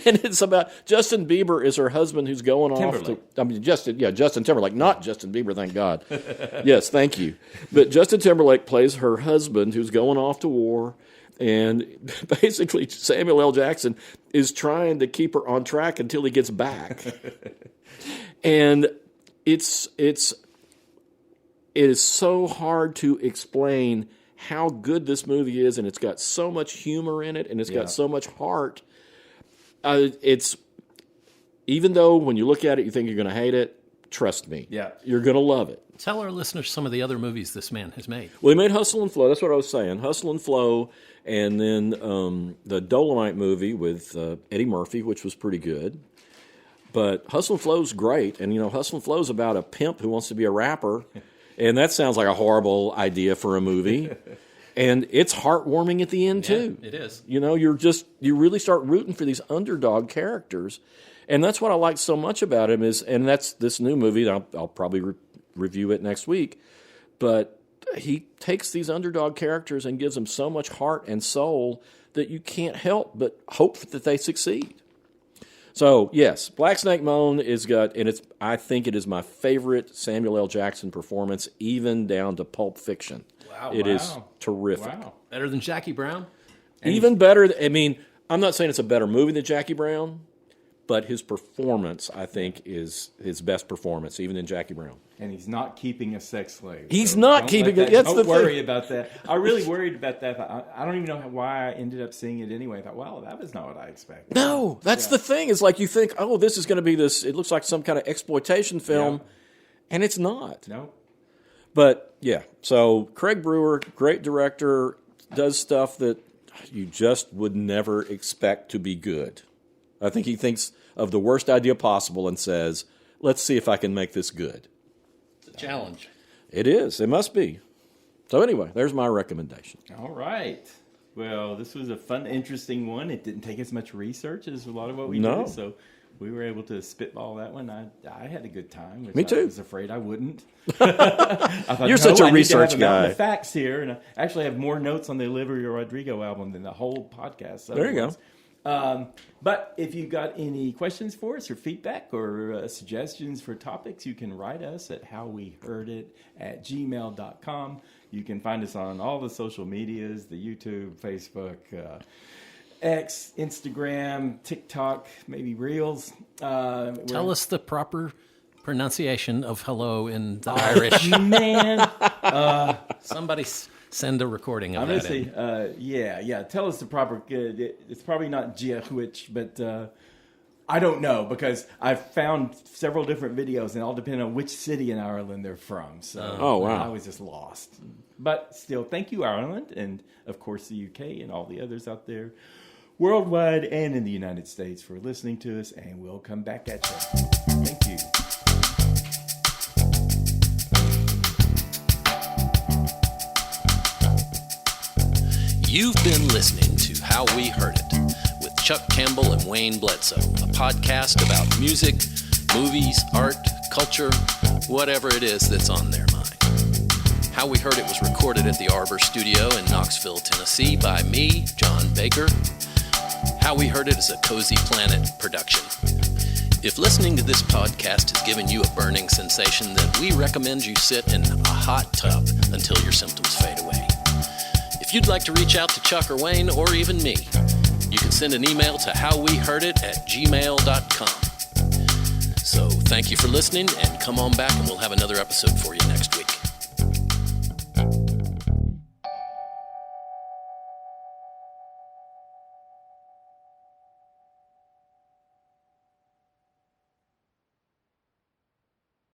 And it's about Justin Bieber is her husband who's going Timberlake. off to Justin Timberlake, not Justin Bieber, thank God. Yes, thank you. But Justin Timberlake plays her husband who's going off to war, and basically Samuel L. Jackson is trying to keep her on track until he gets back. And it is so hard to explain how good this movie is, and it's got so much humor in it, and it's got so much heart. It's, even though when you look at it, you think you're going to hate it, trust me. Yeah. You're going to love it. Tell our listeners some of the other movies this man has made. Well, he made Hustle and Flow. That's what I was saying. Hustle and Flow, and then the Dolomite movie with Eddie Murphy, which was pretty good. But Hustle and Flow's great, and, Hustle and Flow's about a pimp who wants to be a rapper. And that sounds like a horrible idea for a movie. And it's heartwarming at the end, too. It is. You really start rooting for these underdog characters. And that's what I like so much about him and that's this new movie. I'll probably review it next week. But he takes these underdog characters and gives them so much heart and soul that you can't help but hope that they succeed. So, yes, Black Snake Moan I think it is my favorite Samuel L. Jackson performance, even down to Pulp Fiction. Wow. It is terrific. Wow. Better than Jackie Brown? Even better. I'm not saying it's a better movie than Jackie Brown, but his performance, I think, is his best performance, even in Jackie Brown. And he's not keeping a sex slave. He's not keeping it. That's the thing. Don't worry about that. I really worried about that. I don't even know why I ended up seeing it anyway. I thought, wow, that was not what I expected. No, that's the thing. It's like you think, oh, this is going to be this. It looks like some kind of exploitation film, and it's not. No. But, yeah. So Craig Brewer, great director, does stuff that you just would never expect to be good. I think he thinks of the worst idea possible and says, let's see if I can make this good. Challenge. It is. It must be. So anyway, there's my recommendation. All right. Well, this was a fun, interesting one. It didn't take as much research as a lot of what we do, so we were able to spitball that one. I had a good time. Me too. I was afraid I wouldn't. I thought, You're such a research guy. The facts here, and I actually have more notes on the Olivia Rodrigo album than the whole podcast. There you go. But if you've got any questions for us or feedback or suggestions for topics, you can write us at howweheardit@gmail.com. You can find us on all the social medias, the YouTube, Facebook, X, Instagram, TikTok, maybe Reels. Tell us the proper pronunciation of hello in the Irish. Man. Somebody send a recording of that. Yeah. Tell us the proper. It's probably not Giahuich, but I don't know because I've found several different videos and all depend on which city in Ireland they're from. So I was just lost. But still, thank you, Ireland, and of course the UK and all the others out there, worldwide and in the United States, for listening to us. And we'll come back at you. Thank you. You've been listening to How We Heard It with Chuck Campbell and Wayne Bledsoe, a podcast about music, movies, art, culture, whatever it is that's on their mind. How We Heard It was recorded at the Arbor Studio in Knoxville, Tennessee by me, John Baker. How We Heard It is a Cozy Planet production. If listening to this podcast has given you a burning sensation, then we recommend you sit in a hot tub until your symptoms fade away. If you'd like to reach out to Chuck or Wayne or even me, you can send an email to howweheardit@gmail.com. So thank you for listening, and come on back and we'll have another episode for you next week.